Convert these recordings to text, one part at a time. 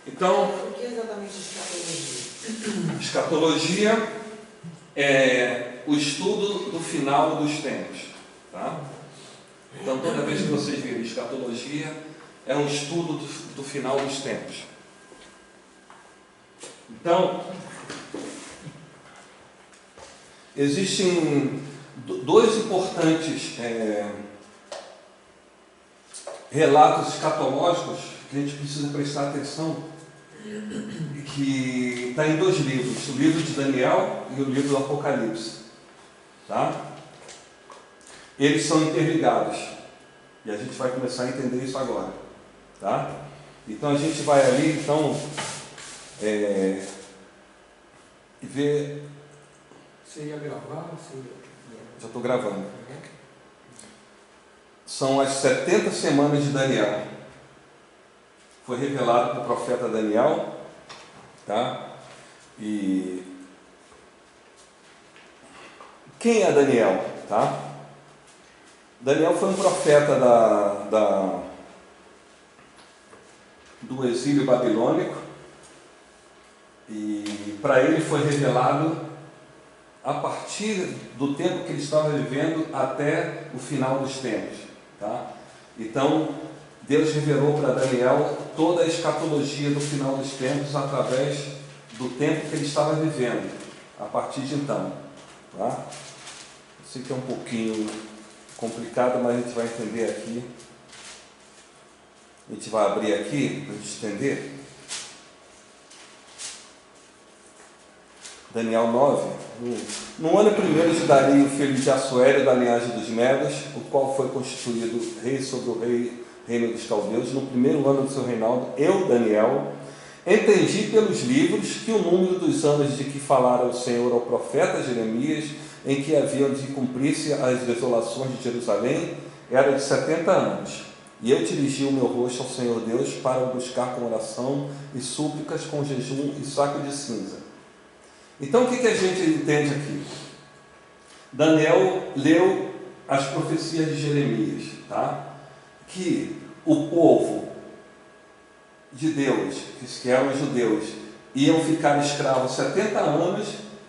Então, o que é exatamente escatologia? Escatologia é o estudo do final dos tempos, tá? Então, toda vez que vocês virem escatologia, é um estudo do final dos tempos. Então, existem dois importantes relatos escatológicos que a gente precisa prestar atenção, que está em dois livros, o livro de Daniel e o livro do Apocalipse, tá? Eles são interligados e a gente vai começar a entender isso agora, tá? Então a gente vai ali, então, ver. Você ia gravar? Já estou gravando. São as 70 semanas de Daniel. Foi revelado para o profeta Daniel, tá? E quem é Daniel, tá? Daniel foi um profeta do exílio babilônico, e para ele foi revelado a partir do tempo que ele estava vivendo até o final dos tempos, tá? Então Deus revelou para Daniel toda a escatologia do final dos tempos através do tempo que ele estava vivendo, a partir de então, tá? Eu sei que é um pouquinho complicado, mas a gente vai entender aqui. A gente vai abrir aqui para a gente entender. Daniel 9. No ano primeiro de Dario, filho de Assuero, da linhagem dos Medos, o qual foi constituído rei sobre o reino dos caldeus, no primeiro ano do seu reinado, eu, Daniel, entendi pelos livros que o número dos anos de que falara o Senhor ao profeta Jeremias, em que haviam de cumprir-se as desolações de Jerusalém, era de 70 anos. E eu dirigi o meu rosto ao Senhor Deus para buscar com oração e súplicas, com jejum e saco de cinza. Então, o que a gente entende aqui? Daniel leu as profecias de Jeremias, tá? Que o povo de Deus, que eram os judeus, iam ficar escravos 70 anos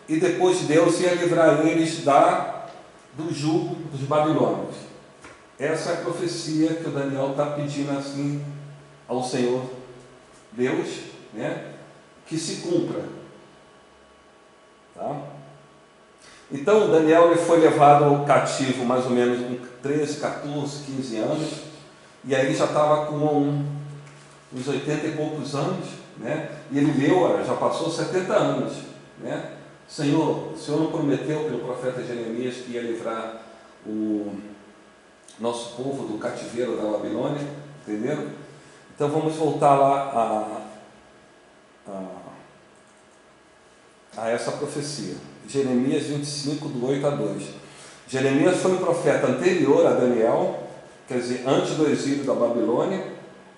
e depois Deus ia livrar eles do jugo dos babilônios. Essa é a profecia que o Daniel está pedindo assim ao Senhor Deus, né? Que se cumpra. Tá? Então Daniel ele foi levado cativo mais ou menos com 13, 14, 15 anos, e aí ele já estava com uns 80 e poucos anos, né? E ele leu, já passou 70 anos, né? O Senhor não prometeu pelo profeta Jeremias que ia livrar o nosso povo do cativeiro da Babilônia, entenderam? Então vamos voltar lá a essa profecia. Jeremias 25, do 8 a 2. Jeremias foi um profeta anterior a Daniel, quer dizer, antes do exílio da Babilônia,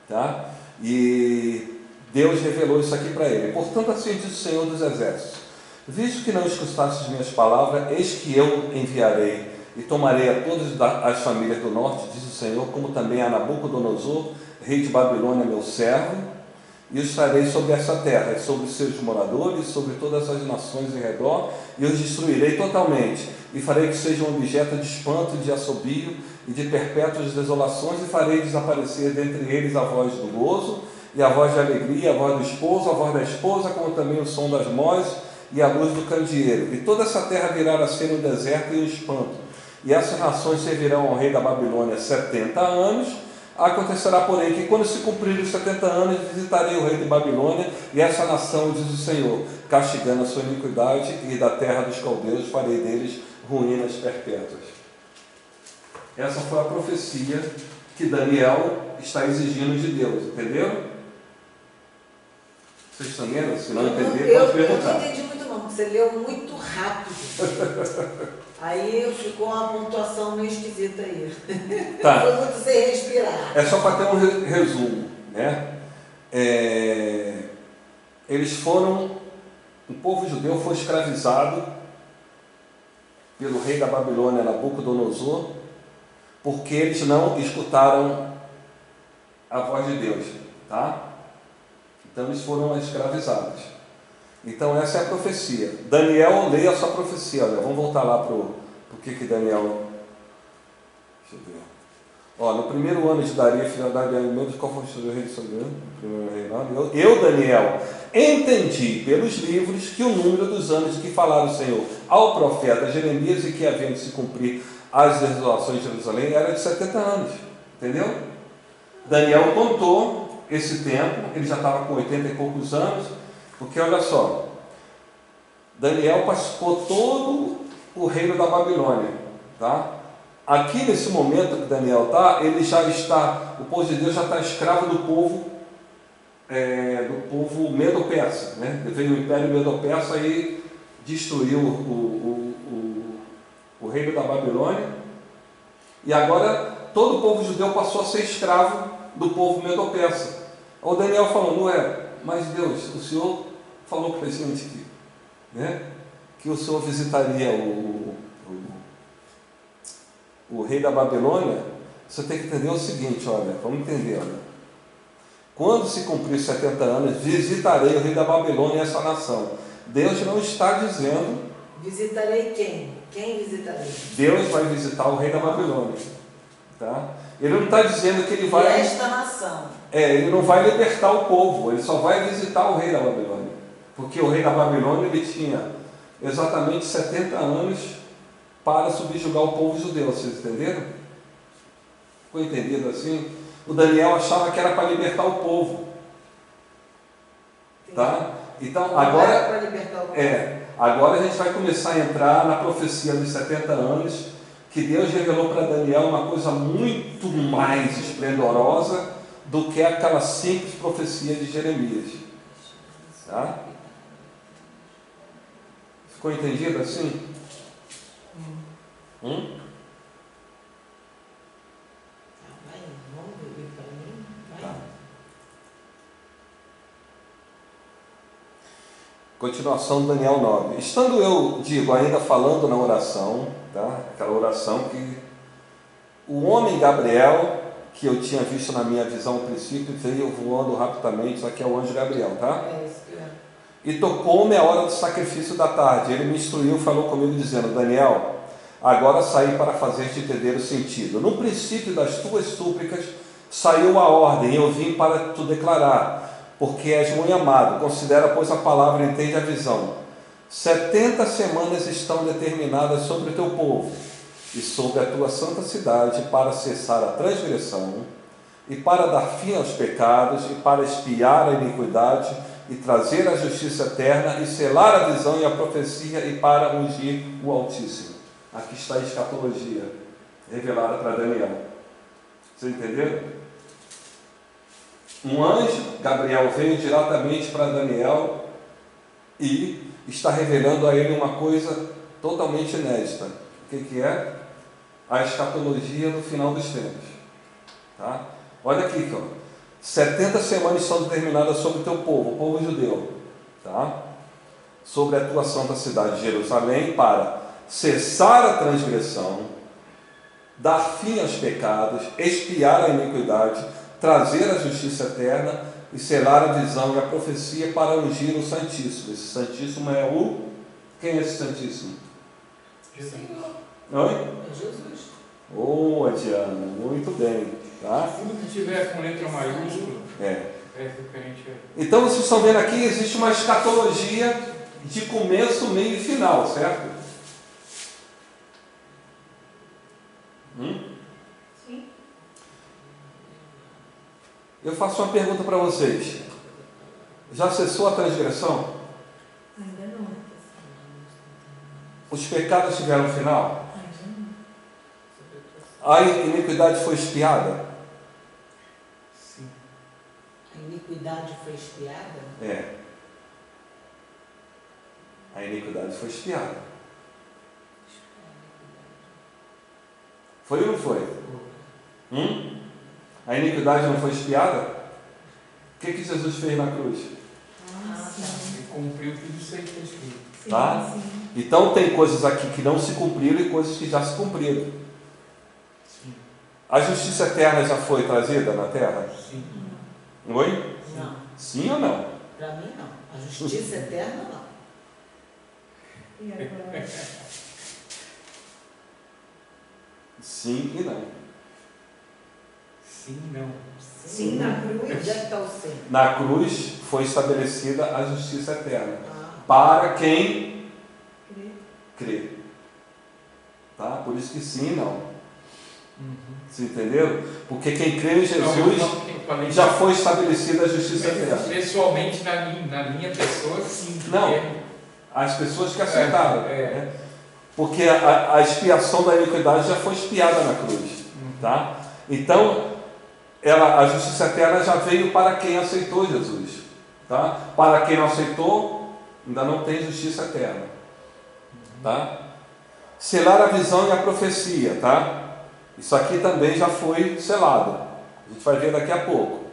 tá? E Deus revelou isso aqui para ele. Portanto, assim diz o Senhor dos Exércitos: visto que não escutastes minhas palavras, eis que eu enviarei e tomarei a todas as famílias do norte, diz o Senhor, como também a Nabucodonosor, rei de Babilônia, meu servo, e os trarei sobre essa terra, sobre os seus moradores, sobre todas as nações em redor, e os destruirei totalmente, e farei que sejam objeto de espanto, de assobio e de perpétuas desolações, e farei desaparecer dentre eles a voz do gozo, e a voz de alegria, a voz do esposo, a voz da esposa, como também o som das vozes e a luz do candeeiro. E toda essa terra virá a ser um deserto e um espanto, e essas nações servirão ao rei da Babilônia 70 anos. Acontecerá, porém, que quando se cumprirem os 70 anos, visitarei o rei de Babilônia e essa nação, diz o Senhor, castigando a sua iniquidade, e da terra dos caldeus farei deles ruínas perpétuas. Essa foi a profecia que Daniel está exigindo de Deus, entendeu? Vocês estão vendo? Se não entender, pode perguntar. Eu não entendi muito não, você leu muito rápido. Aí ficou uma pontuação meio esquisita aí. Tá. Foi muito sem respirar. É só para ter um resumo, né? O povo judeu foi escravizado pelo rei da Babilônia, Nabucodonosor, porque eles não escutaram a voz de Deus, tá? Então eles foram escravizados. Então essa é a profecia. Daniel lê a sua profecia. Olha, vamos voltar lá para o que Daniel... Deixa eu ver. Ó, no primeiro ano de Dario, filho de Daniel, qual foi o rei de Soberano? Primeiro reinado. Eu, Daniel, entendi pelos livros que o número dos anos de que falara o Senhor ao profeta Jeremias e que havia de se cumprir as desolações de Jerusalém era de 70 anos. Entendeu? Daniel contou esse tempo, ele já estava com 80 e poucos anos, porque olha só, Daniel participou todo o reino da Babilônia, tá? Aqui nesse momento que Daniel está, ele já está, o povo de Deus já está escravo do povo Medo-Persa, né? Veio o Império Medo-Persa e destruiu o reino da Babilônia, e agora todo o povo judeu passou a ser escravo do povo Medo-Persa. O Daniel falou, não é, mas Deus, o Senhor falou para a gente que o Senhor visitaria o rei da Babilônia. Você tem que entender o seguinte, olha, vamos entender, olha. Quando se cumprir 70 anos, visitarei o rei da Babilônia e essa nação. Deus não está dizendo... Visitarei quem? Quem visitarei? Deus vai visitar o rei da Babilônia. Tá? Ele não está dizendo que ele vai... E esta nação. Ele não vai libertar o povo, ele só vai visitar o rei da Babilônia. Porque o rei da Babilônia ele tinha exatamente 70 anos para subjugar o povo judeu, vocês entenderam? Ficou entendido assim? O Daniel achava que era para libertar o povo. Tá? Então, agora, agora a gente vai começar a entrar na profecia dos 70 anos, que Deus revelou para Daniel uma coisa muito mais esplendorosa do que aquela simples profecia de Jeremias. Tá? Ficou entendido assim? Tá. Continuação do Daniel 9. Estando eu, ainda falando na oração, tá? Aquela oração que o homem Gabriel, que eu tinha visto na minha visão ao princípio, veio voando rapidamente, isso aqui é o anjo Gabriel, tá? E tocou-me a hora do sacrifício da tarde. Ele me instruiu, falou comigo dizendo, Daniel, agora saí para fazer-te entender o sentido. No princípio das tuas súplicas saiu a ordem, e eu vim para te declarar, porque és muito amado. Considera, pois, a palavra e entende a visão. 70 semanas estão determinadas sobre o teu povo e sobre a tua santa cidade para cessar a transgressão e para dar fim aos pecados e para expiar a iniquidade e trazer a justiça eterna e selar a visão e a profecia e para ungir o Altíssimo. Aqui está a escatologia revelada para Daniel. Vocês entenderam? Um anjo, Gabriel, veio diretamente para Daniel e está revelando a ele uma coisa totalmente inédita. O que é? A escatologia no final dos tempos. Tá? Olha aqui, ó. 70 semanas são determinadas sobre o teu povo, o povo judeu, tá? Sobre a tua santa cidade de Jerusalém, para cessar a transgressão, dar fim aos pecados, expiar a iniquidade, trazer a justiça eterna e selar a visão e a profecia para ungir o Santíssimo. Esse Santíssimo é o... Quem é esse Santíssimo? Jesus. Oi? É Jesus. Oh, Diana, muito bem. Tá? Tudo que tiver com letra maiúscula é referente a... Então vocês estão vendo aqui, existe uma escatologia de começo, meio e final, certo? Sim. Eu faço uma pergunta para vocês. Já cessou a transgressão? Ainda não. Os pecados tiveram final? Ainda não. A iniquidade foi expiada? Sim. A iniquidade foi expiada? É. A iniquidade foi expiada. Foi ou não foi? A iniquidade não foi expiada? O que Jesus fez na cruz? Ele cumpriu tudo isso aí que está escrito. Sim, Tá? sim. Então tem coisas aqui que não se cumpriram e coisas que já se cumpriram. Sim. A justiça eterna já foi trazida na terra? Sim. Oi? Não. Sim ou não? Para mim, não. A justiça eterna, não. E agora? Sim e não. Sim, não. Sim, na cruz. Onde é que está o sim? Na cruz foi estabelecida a justiça eterna Ah, para quem Crê. crê. Tá? Por isso que sim e não. Uhum. Você entendeu? Porque quem crê em Jesus Não, já foi estabelecida a justiça eterna. pessoalmente, na minha pessoa, sim. Não. porque- As pessoas que aceitaram. É. Né? Porque a expiação da iniquidade já foi expiada na cruz. Tá? Então, a justiça eterna já veio para quem aceitou Jesus. Tá? Para quem não aceitou, ainda não tem justiça eterna. Tá? Selar a visão e a profecia. Tá? Isso aqui também já foi selado. A gente vai ver daqui a pouco.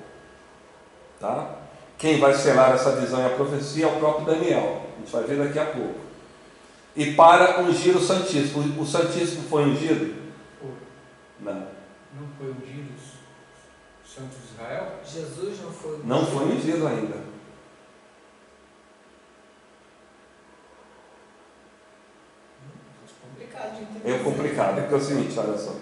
Tá? Quem vai selar essa visão e a profecia é o próprio Daniel. A gente vai ver daqui a pouco. E para ungir o Santíssimo. O Santíssimo foi ungido? Não. Não foi ungido o Santo de Israel? Jesus não foi. Não foi ungido ainda. Complicado de entender. É complicado, porque é o seguinte, olha só.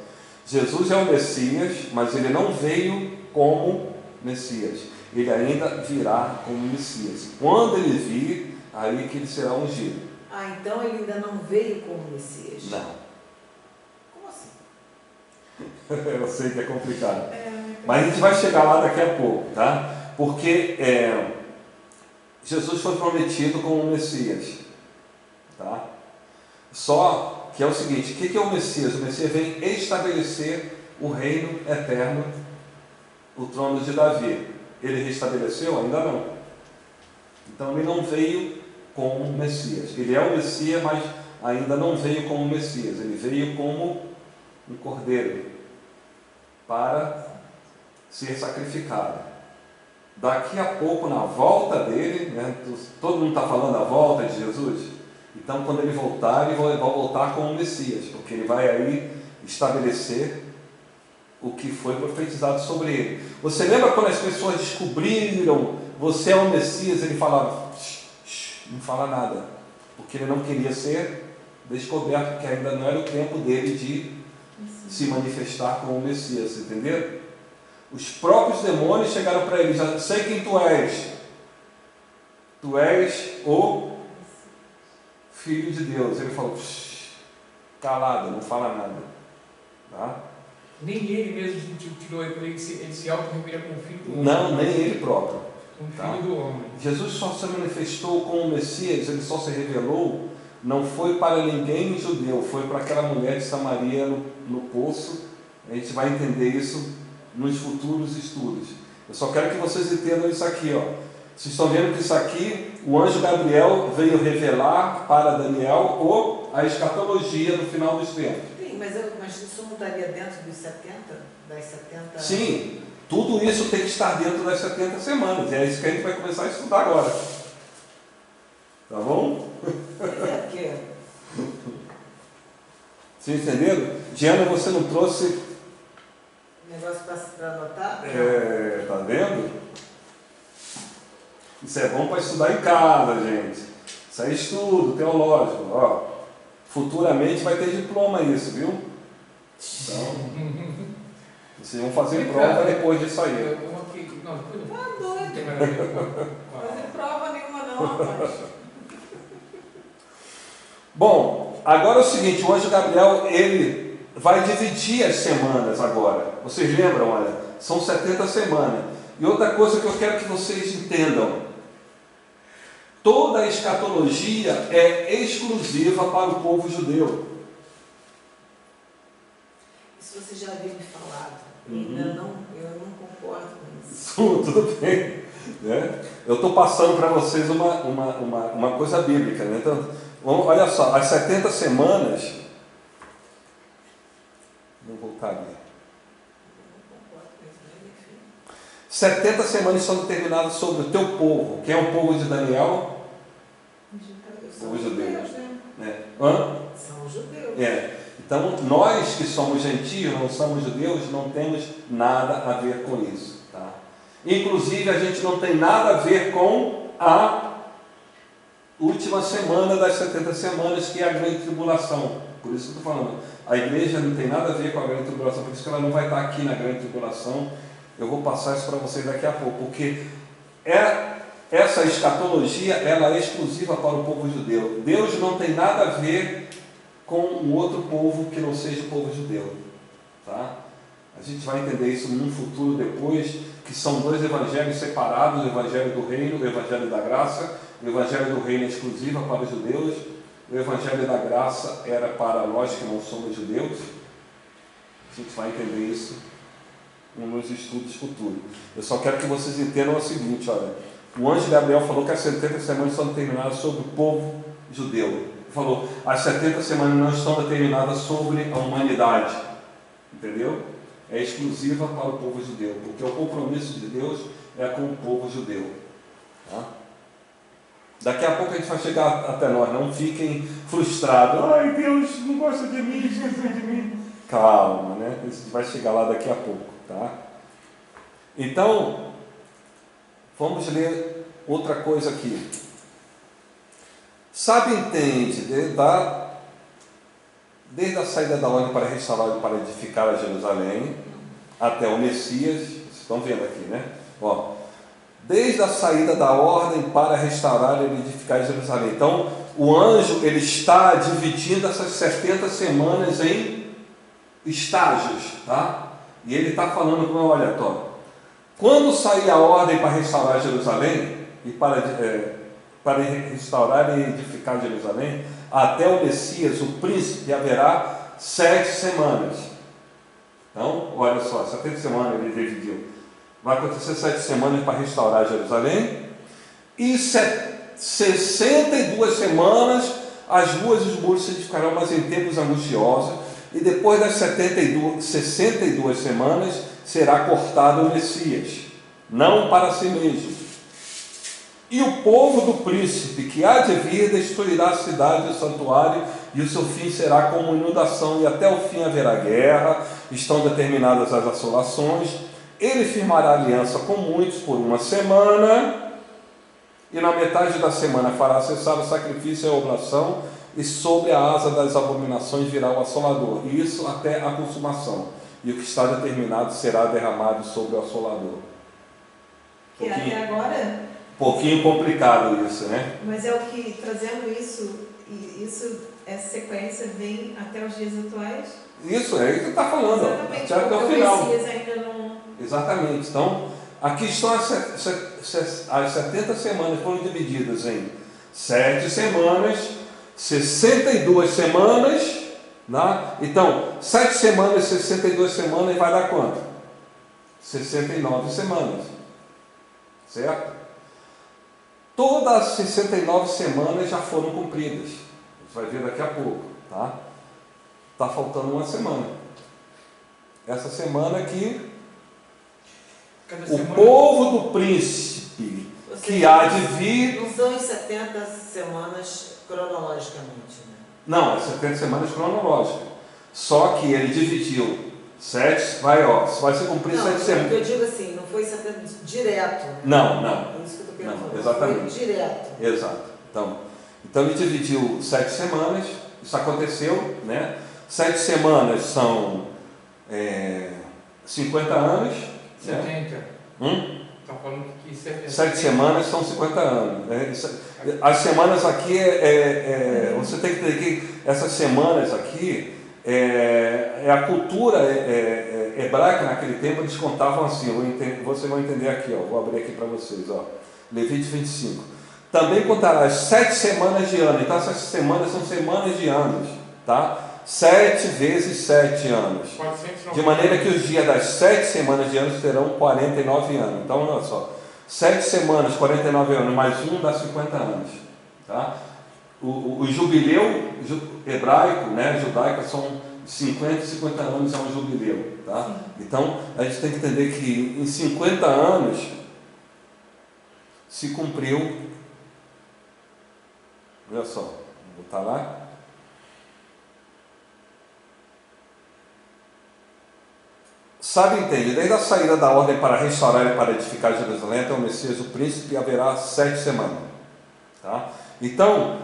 Jesus é o Messias, mas ele não veio como Messias. Ele ainda virá como Messias. Quando ele vir, aí que ele será ungido. Ah, então ele ainda não veio como Messias? Não. Como assim? Eu sei que é complicado. É, Mas a gente vai chegar lá daqui a pouco, tá? Porque Jesus foi prometido como Messias. Tá? Só que é o seguinte, o que é o Messias? O Messias vem estabelecer o reino eterno, o trono de Davi. Ele restabeleceu? Ainda não. Então ele não veio como Messias. Ele é o Messias, mas ainda não veio como Messias. Ele veio como um cordeiro para ser sacrificado. Daqui a pouco, na volta dele, né, todo mundo está falando da volta de Jesus. Então, quando ele voltar, ele vai voltar como Messias, porque ele vai aí estabelecer o que foi profetizado sobre ele. Você lembra quando as pessoas descobriram você é o Messias? Ele falava, não fala nada, porque ele não queria ser descoberto, porque ainda não era o tempo dele de se manifestar como Messias, entendeu? Os próprios demônios chegaram para ele, já sei quem tu és o Filho de Deus. Ele falou, calado, não fala nada. Tá? Nem ele mesmo tirou ele se auto-revela como filho do homem. Não, nem ele próprio. Como Tá? filho do homem. Jesus só se manifestou como Messias, ele só se revelou, não foi para ninguém judeu, foi para aquela mulher de Samaria no poço. A gente vai entender isso nos futuros estudos. Eu só quero que vocês entendam isso aqui, ó. Vocês estão vendo que isso aqui, o anjo Gabriel veio revelar para Daniel a escatologia no final dos tempos. Sim, mas isso não estaria dentro dos 70? Das 70? Sim, tudo isso tem que estar dentro das 70 semanas. E é isso que a gente vai começar a estudar agora. Tá bom? É, porque Vocês entenderam? Diana, você não trouxe... negócio para anotar? Tá vendo? Isso é bom para estudar em casa, gente. Isso é estudo teológico. Ó, futuramente vai ter diploma isso, viu? Então, vocês vão fazer prova depois disso aí. Não, depois não. Tá Não tem doido. nada a ver com- Não fazer prova nenhuma não, rapaz. Bom, agora é o seguinte, o anjo Gabriel, ele vai dividir as semanas agora. Vocês lembram, olha, são 70 semanas. E outra coisa que eu quero que vocês entendam, toda a escatologia é exclusiva para o povo judeu. Isso você já havia me falado. Ainda não, eu não concordo com isso. Tudo bem, né? Eu estou passando para vocês uma coisa bíblica, né? Então, olha só, as 70 semanas, vou voltar ali. Eu não concordo com isso, mas enfim. 70 semanas são determinadas sobre o teu povo. Quem é o povo de Daniel? São Povo judeu. judeus, né? Hã? São judeus. Então, nós que somos gentios, não somos judeus, não temos nada a ver com isso. Tá? Inclusive, a gente não tem nada a ver com a última semana das 70 semanas, que é a grande tribulação. Por isso que eu estou falando, a igreja não tem nada a ver com a grande tribulação, por isso que ela não vai estar aqui na grande tribulação. Eu vou passar isso para vocês daqui a pouco, porque essa escatologia, ela é exclusiva para o povo judeu. Deus não tem nada a ver com um outro povo que não seja o povo judeu, tá? A gente vai entender isso num futuro depois, que são dois evangelhos separados, o evangelho do reino, o evangelho da graça. O evangelho do reino é exclusiva para os judeus, o evangelho da graça era para nós que não somos judeus. A gente vai entender isso nos estudos futuros. Eu só quero que vocês entendam o seguinte, olha, o anjo Gabriel falou que as 70 semanas são determinadas sobre o povo judeu. Ele falou, as 70 semanas não estão determinadas sobre a humanidade, entendeu? É exclusiva para o povo judeu, porque o compromisso de Deus é com o povo judeu, tá? Daqui a pouco a gente vai chegar até nós, não fiquem frustrados. Ai, Deus não gosta de mim, esqueceu de mim. Calma, né? A gente vai chegar lá daqui a pouco, tá? Então, vamos ler outra coisa aqui. Sabe, entende, desde a saída da ordem para restaurar e para edificar a Jerusalém, até o Messias, vocês estão vendo aqui, né? Ó, desde a saída da ordem para restaurar e edificar Jerusalém. Então, o anjo, ele está dividindo essas 70 semanas em estágios, tá? E ele está falando com olha, quando sair a ordem para restaurar Jerusalém, e para restaurar e edificar Jerusalém, até o Messias, o príncipe, haverá 7 semanas. Então, olha só, 70 semanas ele dividiu. Vai acontecer 7 semanas para restaurar Jerusalém, e 62 semanas as ruas e os muros se edificarão, mas em tempos angustiosos, e depois das 62 semanas será cortado o Messias, não para si mesmo. E o povo do príncipe que há de vir destruirá a cidade e o santuário, e o seu fim será como inundação, e até o fim haverá guerra, estão determinadas as assolações. Ele firmará aliança com muitos por 1 semana, e na metade da semana fará cessar o sacrifício e a oblação, e sobre a asa das abominações virá o assolador, e isso até a consumação, e o que está determinado será derramado sobre o assolador. Que até agora... Pouquinho complicado isso, né? Mas é o que, trazendo isso, essa sequência vem até os dias atuais? Isso, é isso que está falando. Exatamente, até o porque final. o Messias ainda não... Exatamente. Então, aqui estão as 70 semanas, foram divididas em 7 semanas, 62 semanas, né? Então, 7 semanas, 62 semanas, vai dar quanto? 69 semanas. Certo? Todas as 69 semanas já foram cumpridas. A gente vai ver daqui a pouco, tá? Está faltando 1 semana. Essa semana aqui, o povo do príncipe que há de vir... Não são as 70 semanas cronologicamente, né? Não, as 70 semanas cronológicas. Só que ele dividiu 7, vai ser cumprido 7 semanas. Eu digo assim, não foi 70 direto. Né? Não. É isso que eu estou querendo falar. Exatamente. Foi direto. Exato. Então ele dividiu 7 semanas, isso aconteceu, né? 7 semanas são 50 anos. 70. Né? Está falando que 7 semanas são 50 anos. Né? As semanas aqui, você tem que entender que essas semanas aqui, a cultura hebraica naquele tempo, eles contavam assim, você vai entender aqui, ó, vou abrir aqui para vocês, ó, Levítico 25. Também contará as 7 semanas de ano, então essas semanas são semanas de anos, tá? 7 vezes 7 anos, de maneira que os dias das 7 semanas de anos terão 49 anos. Então, olha só, 7 semanas, 49 anos, mais um dá 50 anos, tá? O jubileu hebraico, né, judaico, são 50 e 50 anos, é um jubileu, tá? Sim. Então, a gente tem que entender que em 50 anos se cumpriu, olha só, vou botar lá, Sabe, entende, desde a saída da ordem para restaurar e para edificar Jerusalém até o Messias, o príncipe, haverá 7 semanas. Tá? Então,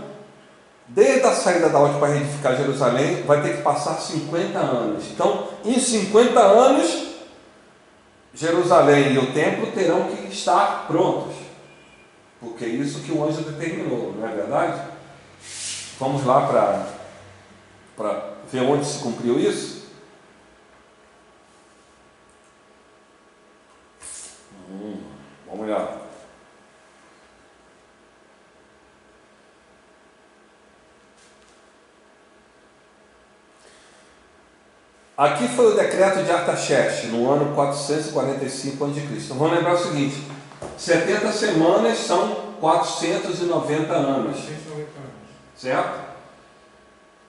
desde a saída da ordem para edificar Jerusalém, vai ter que passar 50 anos. Então, em 50 anos, Jerusalém e o templo terão que estar prontos. Porque é isso que o anjo determinou, não é verdade? Vamos lá para ver onde se cumpriu isso? Vamos lá. Aqui foi o decreto de Artaxerxes, no ano 445 a.C. Então vamos lembrar o seguinte: 70 semanas são 490 anos. 190 anos. Certo?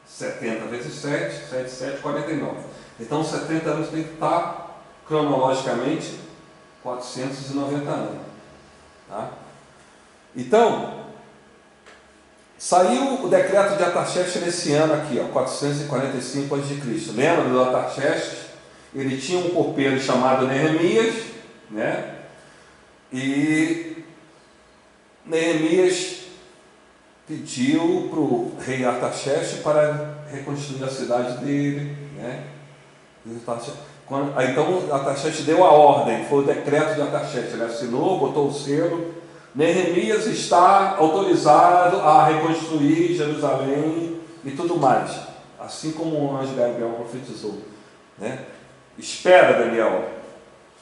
70 vezes 7, 7, 7, 49. Então 70 anos tem que estar cronologicamente 490 anos. Tá? Então, saiu o decreto de Artaxerxes nesse ano aqui, ó, 445 a.C. Lembra do Artaxerxes? Ele tinha um copeiro chamado Neemias, né? E Neemias pediu para o rei Artaxerxes para reconstruir a cidade dele, né? Então Artaxerxes deu a ordem, foi o decreto de Artaxerxes, ele assinou, botou o selo. Neemias está autorizado a reconstruir Jerusalém e tudo mais, assim como o anjo Gabriel profetizou, né? Espera, Daniel.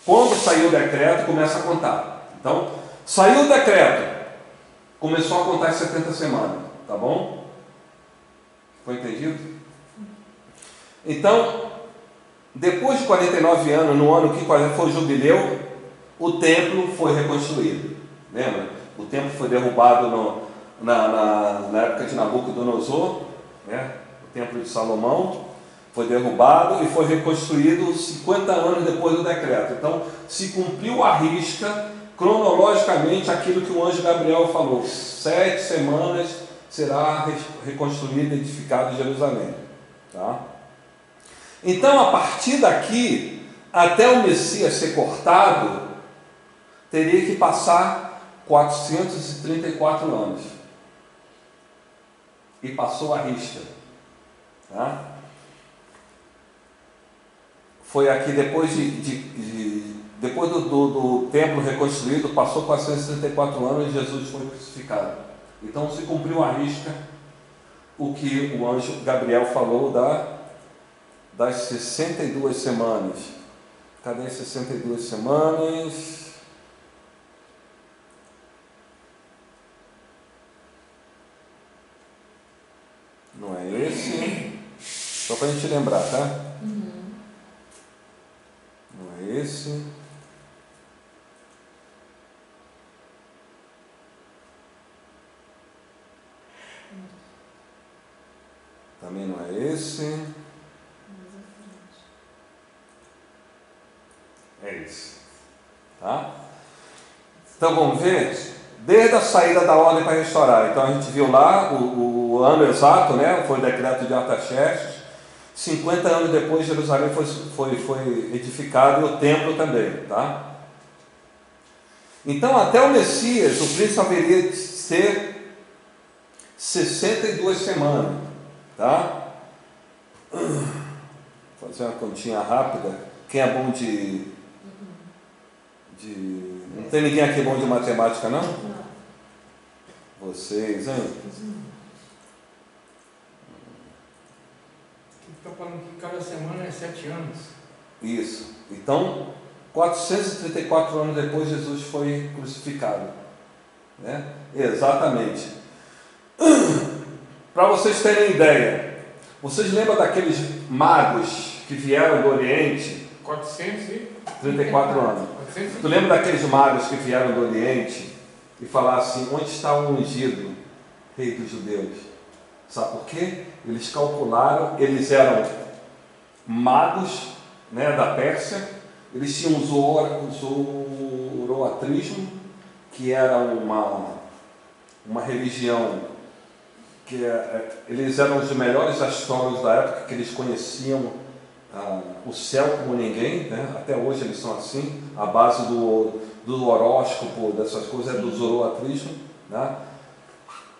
Quando saiu o decreto, começa a contar. Então, saiu o decreto, começou a contar as 70 semanas, tá bom? Foi entendido? Então, depois de 49 anos, no ano que foi o jubileu, o templo foi reconstruído. Lembra? O templo foi derrubado na época de Nabucodonosor, né? O templo de Salomão foi derrubado e foi reconstruído 50 anos depois do decreto. Então, se cumpriu à risca, cronologicamente, aquilo que o anjo Gabriel falou: 7 semanas será reconstruído e edificado Jerusalém. Tá? Então, a partir daqui, até o Messias ser cortado, teria que passar 434 anos. E passou a risca. Tá? Foi aqui depois depois do templo reconstruído, passou 434 anos e Jesus foi crucificado. Então se cumpriu a risca o que o anjo Gabriel falou das 62 semanas. Cadê as 62 semanas? Não é esse? Só para a gente lembrar, tá? Não é esse. Também não é esse. É esse. Tá? Então vamos ver. Desde a saída da ordem para restaurar. Então a gente viu lá o ano exato, né? Foi o decreto de Artaxerxes. 50 anos depois, Jerusalém foi edificado e o templo também. Tá? Então, até o Messias, o príncipe haveria de ser 62 semanas. Tá? Vou fazer uma continha rápida. Quem é bom de não tem ninguém aqui bom de matemática, não? Vocês, hein? Está falando que cada semana é 7 anos. Isso. Então, 434 anos depois, Jesus foi crucificado. Né? Exatamente. Para vocês terem ideia, vocês lembram daqueles magos que vieram do Oriente? 434 anos. Tu lembra daqueles magos que vieram do Oriente e falaram assim: onde está o ungido, rei dos judeus? Sabe por quê? Eles calcularam, eles eram magos, né, da Pérsia, eles tinham o zoroatrismo, que era uma religião que eles eram os melhores astrólogos da época, que eles conheciam o céu como ninguém, né? Até hoje eles são assim, a base do horóscopo, dessas coisas, é do zoroatrismo, né?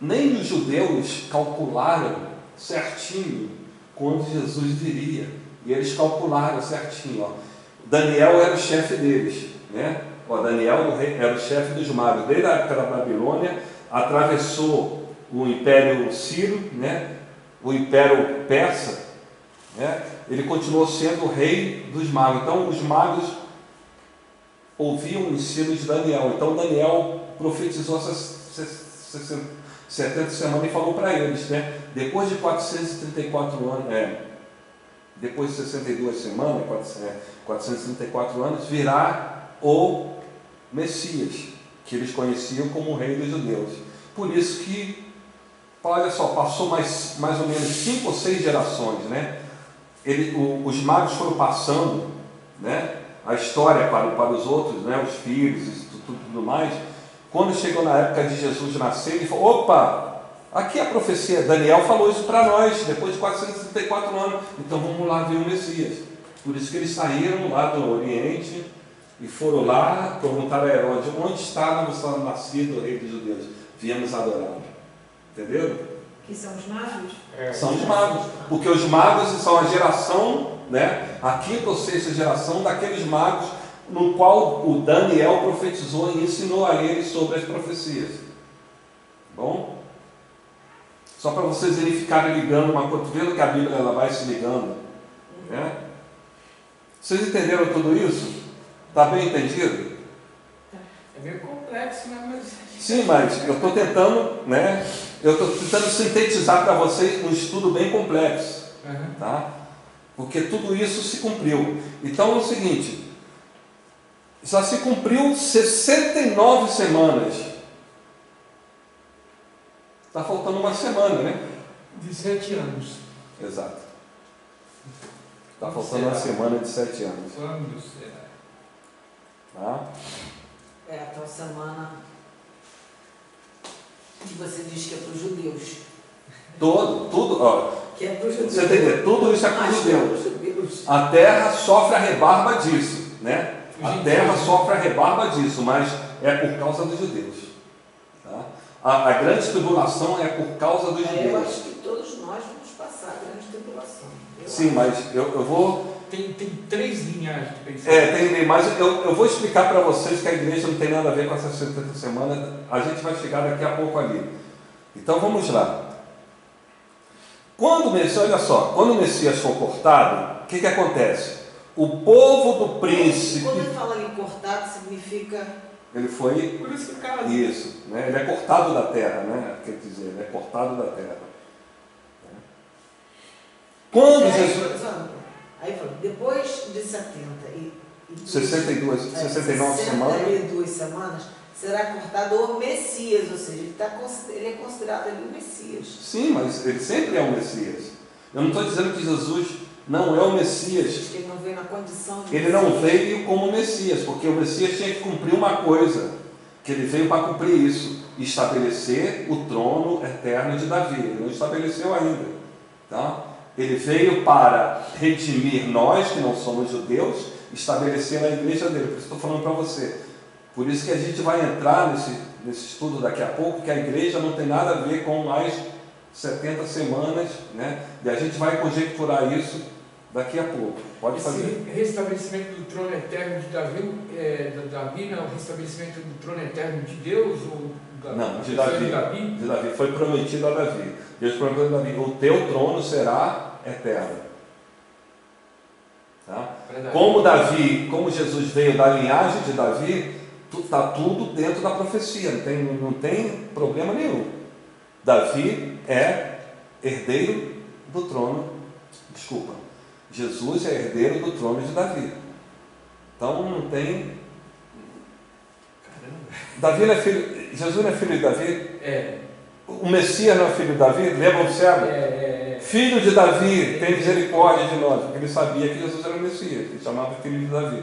Nem os judeus calcularam certinho quando Jesus viria, e eles calcularam certinho, ó. Daniel era o chefe deles, né? Ó, Daniel era o chefe dos magos, desde a época da Babilônia, atravessou o Império Sírio, né? O Império Persa, né? Ele continuou sendo o rei dos magos. Então os magos ouviam o ensino de Daniel. Então Daniel profetizou essas 70 semanas e falou para eles, né? Depois de 434 anos, depois de 62 semanas, 434 anos, virá o Messias, que eles conheciam como o rei dos judeus. Por isso que, olha só, passou mais ou menos 5 ou 6 gerações, né? Os magos foram passando, né, a história para os outros, né, os filhos e tudo mais. Quando chegou na época de Jesus nascer, ele falou: opa, aqui é a profecia, Daniel falou isso para nós, depois de 434 anos, então vamos lá ver o Messias. Por isso que eles saíram lá do Oriente e foram lá, perguntaram a Herodes: onde está nascido o rei dos judeus? Viemos adorar. Entendeu? Que são os magos? São os magos, porque os magos são a geração, né, a quinta ou sexta geração daqueles magos no qual o Daniel profetizou e ensinou a eles sobre as profecias. Bom? Só para vocês irem ficarem ligando uma coisa, vendo que a Bíblia ela vai se ligando, né? Vocês entenderam tudo isso? Está bem entendido? É meio complexo, né? Mas... Sim, mas eu estou tentando, né? Eu estou tentando sintetizar para vocês um estudo bem complexo, tá? Porque tudo isso se cumpriu. Então é o seguinte, já se cumpriu 69 semanas. Está faltando uma semana, né? De 7 anos. Exato. Está faltando uma semana de 7 anos. Quando será? Tá? É a tua semana que você diz que é para os judeus. Tudo, ó. Que é para os judeus. Você entendeu? Tudo isso é para os judeus. A terra sofre a rebarba disso, né? A terra sofre a rebarba disso, mas é por causa dos judeus. Tá? A grande tribulação é por causa dos judeus. Eu acho que todos nós vamos passar a grande tribulação. Sim, mas eu vou... Tem 3 linhagens de pensamento. Tem, mas eu vou explicar para vocês que a igreja não tem nada a ver com essas 70 semanas. A gente vai chegar daqui a pouco ali. Então vamos lá. Olha só, quando o Messias for cortado, o que acontece? O povo do príncipe... Quando ele fala em cortado, significa... Ele foi... Por isso que o cara... Isso, né? Ele é cortado da terra, né? Quer dizer, ele é cortado da terra. Quando Jesus... Aí falou, depois de 69 semanas... 62 semanas, será cortado o Messias, ou seja, ele é considerado ali o Messias. Sim, mas ele sempre é o Messias. Eu não estou dizendo que Jesus não é o Messias. Diz que ele não veio na condição de Ele não veio como Messias, porque o Messias tinha que cumprir uma coisa, que ele veio para cumprir isso, estabelecer o trono eterno de Davi. Ele não estabeleceu ainda, tá? Ele veio para redimir nós, que não somos judeus, estabelecer a igreja dele. Por isso estou falando para você. Por isso que a gente vai entrar nesse estudo daqui a pouco, que a igreja não tem nada a ver com as 70 semanas, né? E a gente vai conjecturar isso daqui a pouco. Pode fazer. Esse restabelecimento do trono eterno de Davi não é o restabelecimento do trono eterno de Deus? Ou não, de Davi. De Davi. Foi prometido a Davi. Deus prometeu a Davi: o teu trono será eterno. Tá? Como Jesus veio da linhagem de Davi, está tudo dentro da profecia, não tem problema nenhum. Davi é herdeiro do trono, Jesus é herdeiro do trono de Davi. Então não tem... Davi não é filho... Jesus não é filho de Davi? É. O Messias não é filho de Davi? Lembra o cego? Filho de Davi, tem misericórdia de nós, porque ele sabia que Jesus era o Messias, ele chamava de filho de Davi.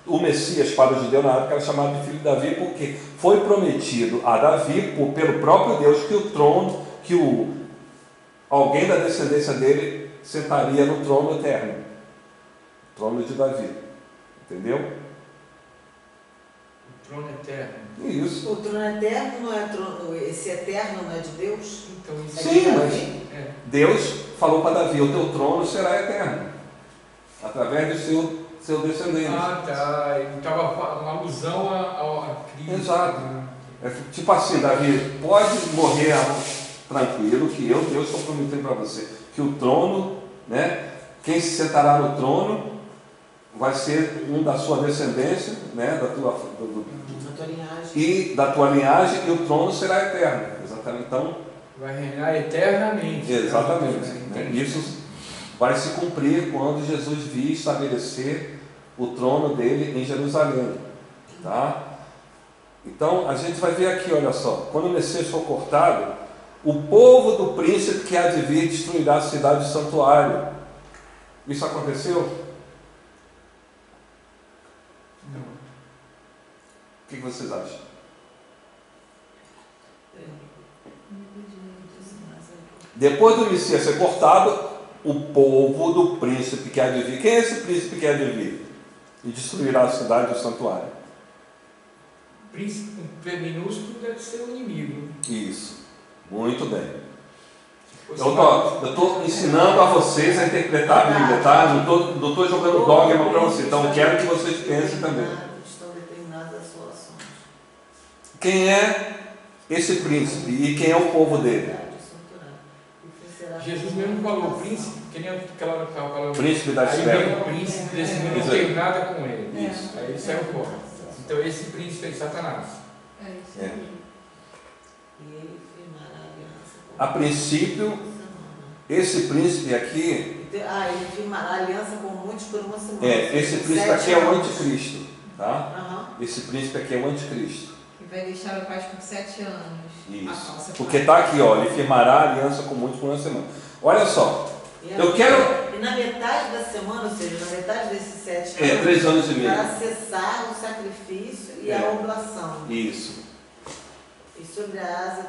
O Messias para o judeu na época era chamado de filho de Davi, porque foi prometido a Davi, pelo próprio Deus, que o trono, alguém da descendência dele sentaria no trono eterno. trono de Davi. Entendeu? O trono eterno. Isso. O trono eterno não é trono, esse eterno não é de Deus? Então, isso É Sim, de mas Davi? Deus falou para Davi, o teu trono será eterno, através do seu descendente. Ah, tá. Estava uma alusão a Cristo. Exato. É tipo assim, Davi, pode morrer tranquilo, que eu, Deus, estou prometendo para você, que o trono, né, quem se sentará no trono vai ser um da sua descendência, né, Da tua linhagem. e da tua linhagem, e o trono será eterno. Exatamente. Então, Vai reinar eternamente. exatamente. Né? Isso vai se cumprir quando Jesus vir estabelecer o trono dele em Jerusalém. Tá? Então, a gente vai ver aqui, olha só, quando o Messias for cortado, o povo do príncipe que há de vir destruirá a cidade do santuário. Isso aconteceu? Não. O que vocês acham? Depois do Messias ser cortado, o povo do príncipe que há de vir. Quem é esse príncipe que há de vir? E destruirá a cidade do santuário. Príncipe minúsculo deve ser o inimigo. Isso. Muito bem. Se fosse Eu estou ensinando a vocês a interpretar a Bíblia, tá? Não estou jogando dogma para vocês. Então, quero que vocês pensem também. Estão determinadas as suas ações. Quem é esse príncipe e quem é o povo dele? Jesus mesmo falou, o príncipe, que nem aquela palavra. Príncipe das Aí trevas. vem o príncipe desse mundo, Isso não aí. tem nada com ele. Isso. Aí ele saiu fora. Então esse príncipe é Satanás. É isso É. aí. E ele firmará aliança com A princípio, esse príncipe aqui, ele firmará aliança com muitos por uma semana. esse príncipe aqui é o anticristo, tá? Aham. Esse príncipe aqui é o anticristo. Que vai deixar o pai por 7 anos. A Isso. falsa Porque fala. está aqui, ó, ele firmará aliança com muitos por uma semana. Olha só, eu quero. E na metade da semana, ou seja, na metade desses 7 anos, 3 anos e meio. para cessar o sacrifício e a oblação. Isso. E sobre a asa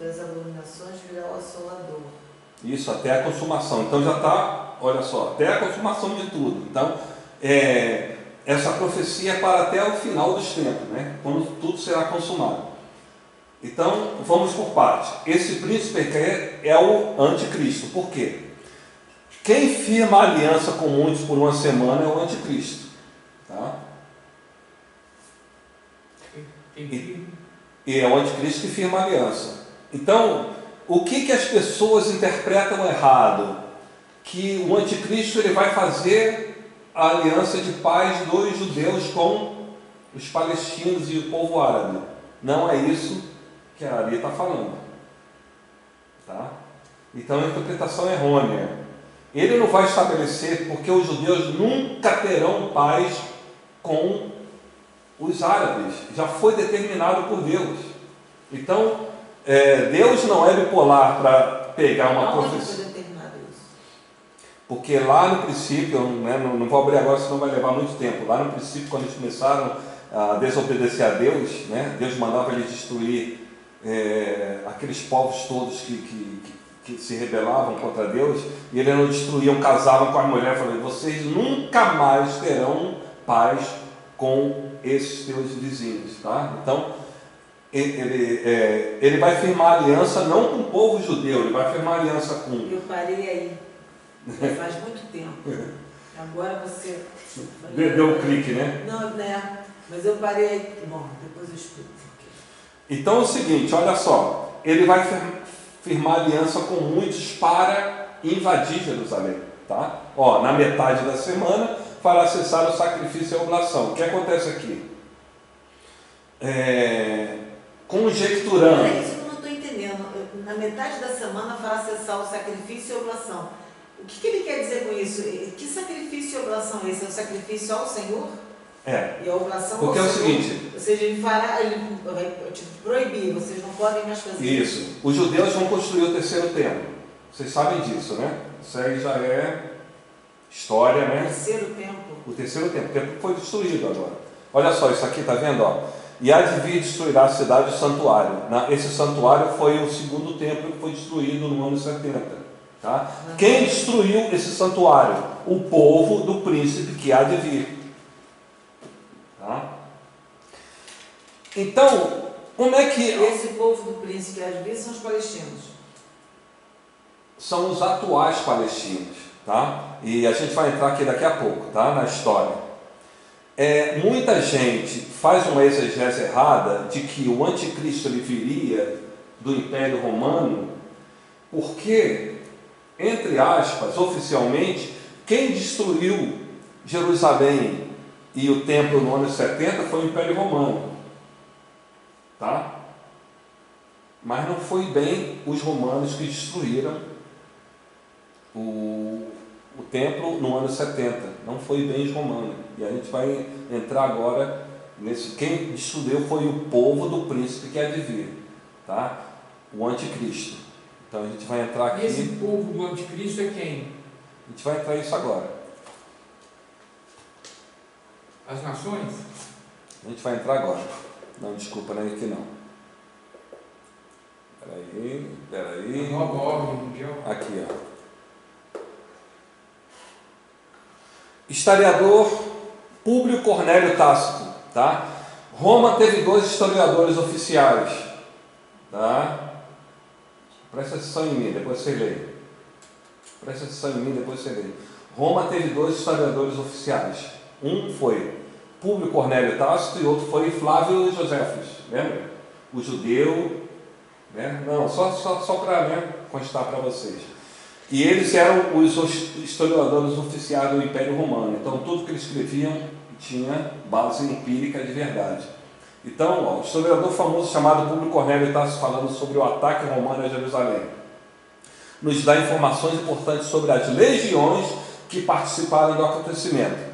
das abominações virá o assolador. Isso, até a consumação. Então já está, olha só, até a consumação de tudo. Então, essa profecia é para até o final dos tempos, né? Quando tudo será consumado. Então, vamos por parte. Esse príncipe é o anticristo. Por quê? Quem firma aliança com muitos por uma semana é o anticristo. Tá? E é o anticristo que firma aliança. Então, o que as pessoas interpretam errado? Que o anticristo ele vai fazer a aliança de paz dos judeus com os palestinos e o povo árabe. Não é isso que a Ari está falando. Tá? Então, a interpretação é errônea. Ele não vai estabelecer, porque os judeus nunca terão paz com os árabes. Já foi determinado por Deus. Então, Deus não é bipolar para pegar uma Aonde profecia. foi determinado isso? Porque lá no princípio, né, não vou abrir agora, senão vai levar muito tempo. Lá no princípio, quando eles começaram a desobedecer a Deus, né, Deus mandava eles destruir aqueles povos todos que se rebelavam contra Deus, e eles não destruíam, casavam com as mulheres, falando: vocês nunca mais terão paz com esses teus vizinhos. Tá? Então, ele vai firmar aliança não com o povo judeu, ele vai firmar aliança com... Eu parei aí. Já faz muito tempo. Agora você... Deu um clique, né? Não, né? Mas eu parei aí. Bom, depois eu explico. Então é o seguinte, olha só, ele vai firmar aliança com muitos para invadir Jerusalém, tá? Ó, na metade da semana, para cessar o sacrifício e a oblação. O que acontece aqui? Conjecturando. É isso que eu não estou entendendo. Na metade da semana, para cessar o sacrifício e a oblação. O que ele quer dizer com isso? Que sacrifício e oblação é esse? É o sacrifício ao Senhor? E a oblação porque ao é o Senhor? seguinte... Ou seja, ele vai proibir, vocês não podem mais fazer isso. Isso. Os judeus vão construir o terceiro templo. Vocês sabem disso, né? Isso aí já é história, né? Terceiro templo. O terceiro templo. O templo foi destruído agora. Olha só, isso aqui, tá vendo? Ó? E há de vir destruirá a cidade do santuário. Esse santuário foi o segundo templo que foi destruído no ano 70. Tá? Quem destruiu esse santuário? O povo do príncipe que há de vir. Tá? Então, como é que... Esse povo do príncipe que há de vir são os palestinos. São os atuais palestinos. Tá? E a gente vai entrar aqui daqui a pouco, tá? Na história. Muita gente faz uma exegese errada de que o anticristo ele viria do Império Romano, porque, entre aspas, oficialmente, quem destruiu Jerusalém e o templo no ano 70 foi o Império Romano. Tá? Mas não foi bem os romanos que destruíram o templo no ano 70. Não foi bem os romanos. E a gente vai entrar agora nesse. Quem destruiu foi o povo do príncipe que há de vir. Tá? O anticristo. Então a gente vai entrar aqui. E esse povo do anticristo é quem? A gente vai entrar nisso agora. As nações? A gente vai entrar agora. Não, desculpa, não é aqui não. Peraí. A nova ordem mundial. Aqui, ó. Historiador Públio Cornélio Tácito, tá? Roma teve 2 historiadores oficiais, tá? Presta atenção em mim, depois você lê. Presta atenção em mim, depois você lê. Roma teve 2 historiadores oficiais. Um foi Públio Cornélio Tácito e outro foi Flávio Joséfos, lembra? O judeu, né? Não, só para constar para vocês. E eles eram os historiadores oficiais do Império Romano. Então, tudo que eles escreviam tinha base empírica de verdade. Então, o historiador famoso chamado Públio Cornélio está falando sobre o ataque romano a Jerusalém. Nos dá informações importantes sobre as legiões que participaram do acontecimento.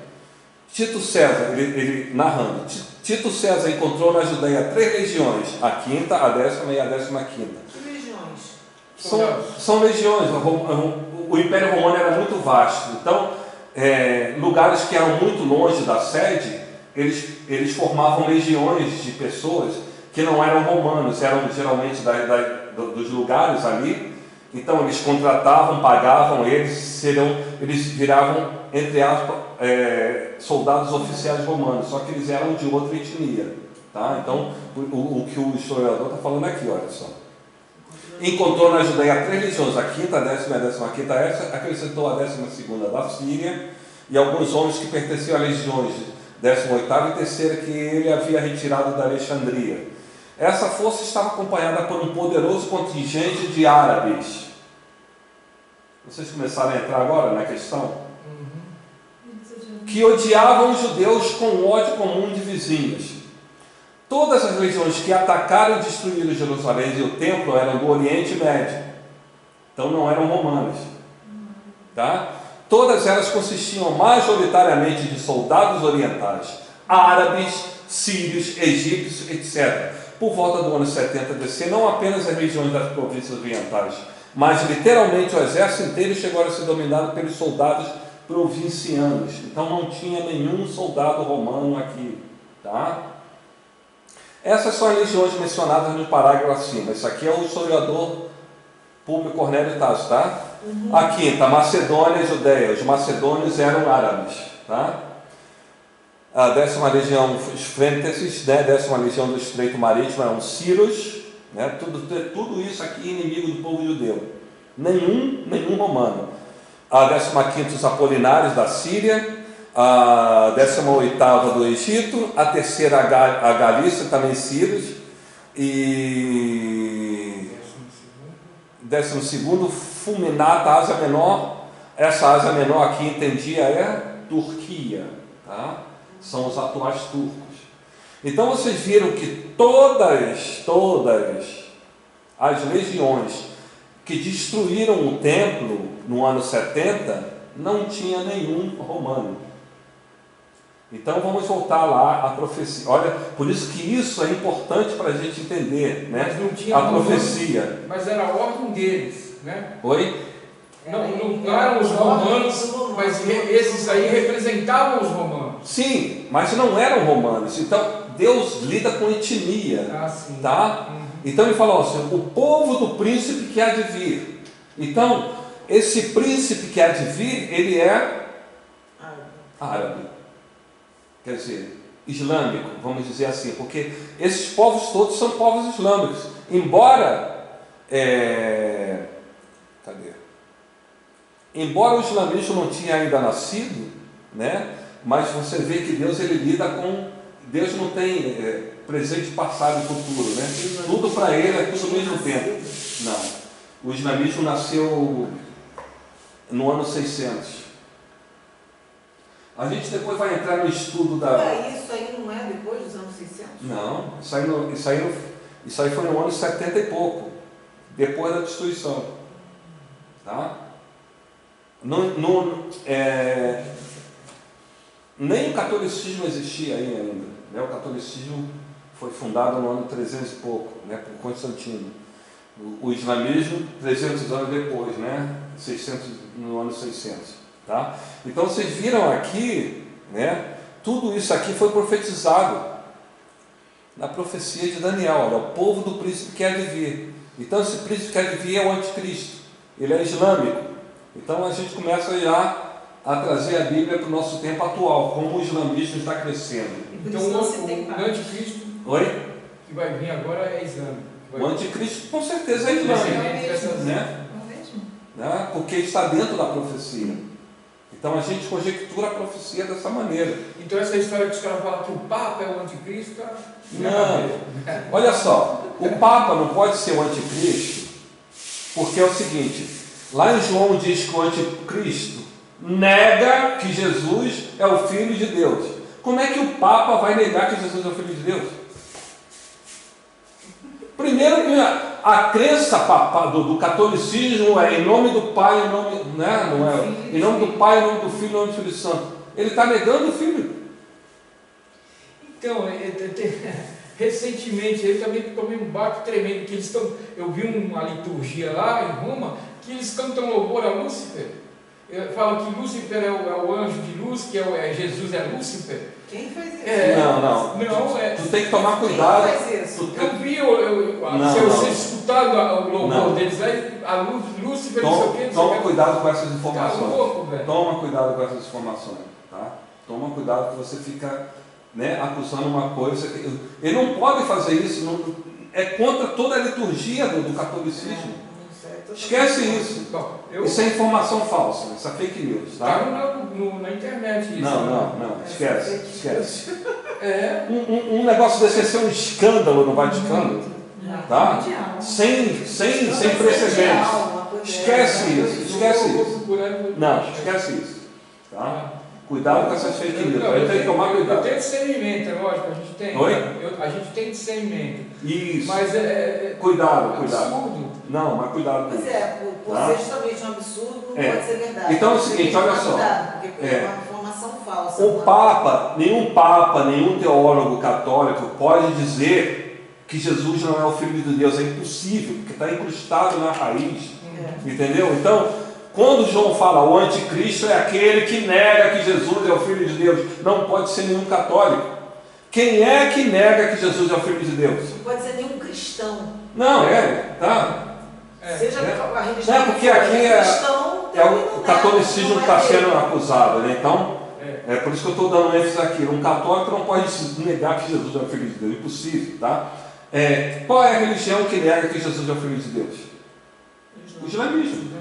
Tito César, ele narrando, Tito César encontrou na Judeia 3 legiões, a 5ª, a 10ª e a 15ª. São legiões. O Império Romano era muito vasto. Então, lugares que eram muito longe da sede, eles formavam legiões de pessoas que não eram romanos, eram geralmente dos lugares ali. Então, eles contratavam, pagavam, eles viravam, entre aspas, soldados oficiais romanos, só que eles eram de outra etnia. Tá? Então, o que o historiador está falando aqui, olha só. Encontrou na Judeia 3 legiões, a 5ª, a 10ª e a 15ª, acrescentou a 12ª da Síria, e alguns homens que pertenciam a legiões 18ª e 3ª que ele havia retirado da Alexandria. Essa força estava acompanhada por um poderoso contingente de árabes. Vocês começaram a entrar agora na questão? Que odiavam os judeus com um ódio comum de vizinhos. Todas as legiões que atacaram e destruíram Jerusalém e o templo eram do Oriente Médio. Então não eram romanas. Tá? Todas elas consistiam majoritariamente de soldados orientais, árabes, sírios, egípcios, etc. Por volta do ano 70 DC, não apenas as regiões das províncias orientais, mas literalmente o exército inteiro chegou a ser dominado pelos soldados provincianos. Então não tinha nenhum soldado romano aqui. Tá? Essas são as legiões mencionadas no parágrafo acima. Isso aqui é o historiador Públio Cornélio Tácito, tá? A 5ª, Macedônia e Judeia. Os macedônios eram árabes, tá? A 10ª legião, os Fênteses, né? 10ª legião do Estreito Marítimo eram os Sírios, né? Tudo isso aqui inimigo do povo judeu. Nenhum romano. A 15ª, os Apolinários da Síria. A 18ª do Egito, a 3ª a Galícia, também sírios, e 12º Fulminata, Ásia Menor. Essa Ásia Menor aqui, entendia, é Turquia, tá? São os atuais turcos. Então vocês viram que todas as legiões que destruíram o templo no ano 70 não tinha nenhum romano. Então vamos voltar lá à profecia. Olha, por isso que isso é importante para a gente entender, né? Mas não tinha a profecia. Mas era a ordem deles, né? Oi? Não eram os romanos, mas esses aí representavam os romanos. Sim, mas não eram romanos. Então Deus lida com etnia, tá? Então ele fala assim, o povo do príncipe que há de vir. Então esse príncipe que há de vir, ele é árabe. Quer dizer, islâmico, vamos dizer assim, porque esses povos todos são povos islâmicos. Embora embora o islamismo não tinha ainda nascido, né? Mas você vê que Deus, ele lida com... Deus não tem presente, passado e futuro, né? Tudo para ele é tudo ao mesmo tempo. Não. O islamismo nasceu no ano 600. A gente depois vai entrar no estudo da... Isso aí não é depois dos anos 600? Não. Isso aí foi no ano 70 e pouco. Depois da destruição. Tá? Nem o catolicismo existia aí ainda, né? O catolicismo foi fundado no ano 300 e pouco, né? Por Constantino. O islamismo 300 anos depois, né? 600, no ano 600, tá? Então vocês viram aqui, né? Tudo isso aqui foi profetizado na profecia de Daniel. Olha, o povo do príncipe que há de vir. Então esse príncipe que há de vir é o anticristo, ele é islâmico. Então a gente começa já a trazer a Bíblia para o nosso tempo atual, como o islamismo está crescendo. Então o anticristo que vai vir agora é islâmico. O anticristo com certeza é islâmico, né? Porque está dentro da profecia. Então a gente conjectura a profecia dessa maneira. Então essa história que os caras falam que o Papa é o anticristo, não. Olha só, o Papa não pode ser o anticristo, porque é o seguinte, lá em João diz que o anticristo nega que Jesus é o Filho de Deus. Como é que o Papa vai negar que Jesus é o Filho de Deus? Primeiro, a crença do catolicismo é em nome do Pai, em nome, né? Não é, em nome do Pai, em nome do Filho, em nome do Espírito Santo. Ele está negando o Filho. Então, recentemente, eu também tomei um baque tremendo, que eles estão, eu vi uma liturgia lá em Roma, que eles cantam louvor a Lúcifer. Falam que Lúcifer é o anjo de luz, que Jesus é Lúcifer. Quem faz isso? Não. Tu tem que tomar cuidado. Quem faz isso? Eu vi, se você escutado o louvor deles, a Lúcifer, não sei o quê. Toma cuidado com essas informações. Tá louco, velho. Toma cuidado com essas informações. Tá? Toma cuidado que você fica, né, acusando uma coisa. Ele não pode fazer isso. Não, é contra toda a liturgia do catolicismo. Esquece isso. Bom, isso é informação falsa, isso é fake news. Tá? Na internet isso. Não. Esquece. Um negócio desse vai ser um escândalo no Vaticano. Tá? Sem precedentes. Esquece isso. Não, esquece isso. Tá? Cuidado com essas fake news. A gente tem que tomar cuidado. Eu tenho discernimento, é lógico, a gente tem. Oi? A gente tem discernimento. Isso. Mas cuidado. Absurdo. Não, mas cuidado com isso. Por ser justamente um absurdo, não pode ser verdade. Então é o seguinte, olha só. Porque é uma informação falsa. Nenhum teólogo católico pode dizer que Jesus não é o Filho de Deus. É impossível, porque está incrustado na raiz. Entendeu? Então, quando João fala o anticristo é aquele que nega que Jesus é o Filho de Deus, não pode ser nenhum católico. Quem é que nega que Jesus é o Filho de Deus? Não pode ser nenhum cristão. Não, tá? Seja a religião. Não, porque aqui o catolicismo que está sendo acusado, né? Então, é por isso que eu estou dando ênfase aqui. Um católico não pode negar que Jesus é o Filho de Deus, impossível, tá? Qual é a religião que nega que Jesus é o Filho de Deus? O islamismo.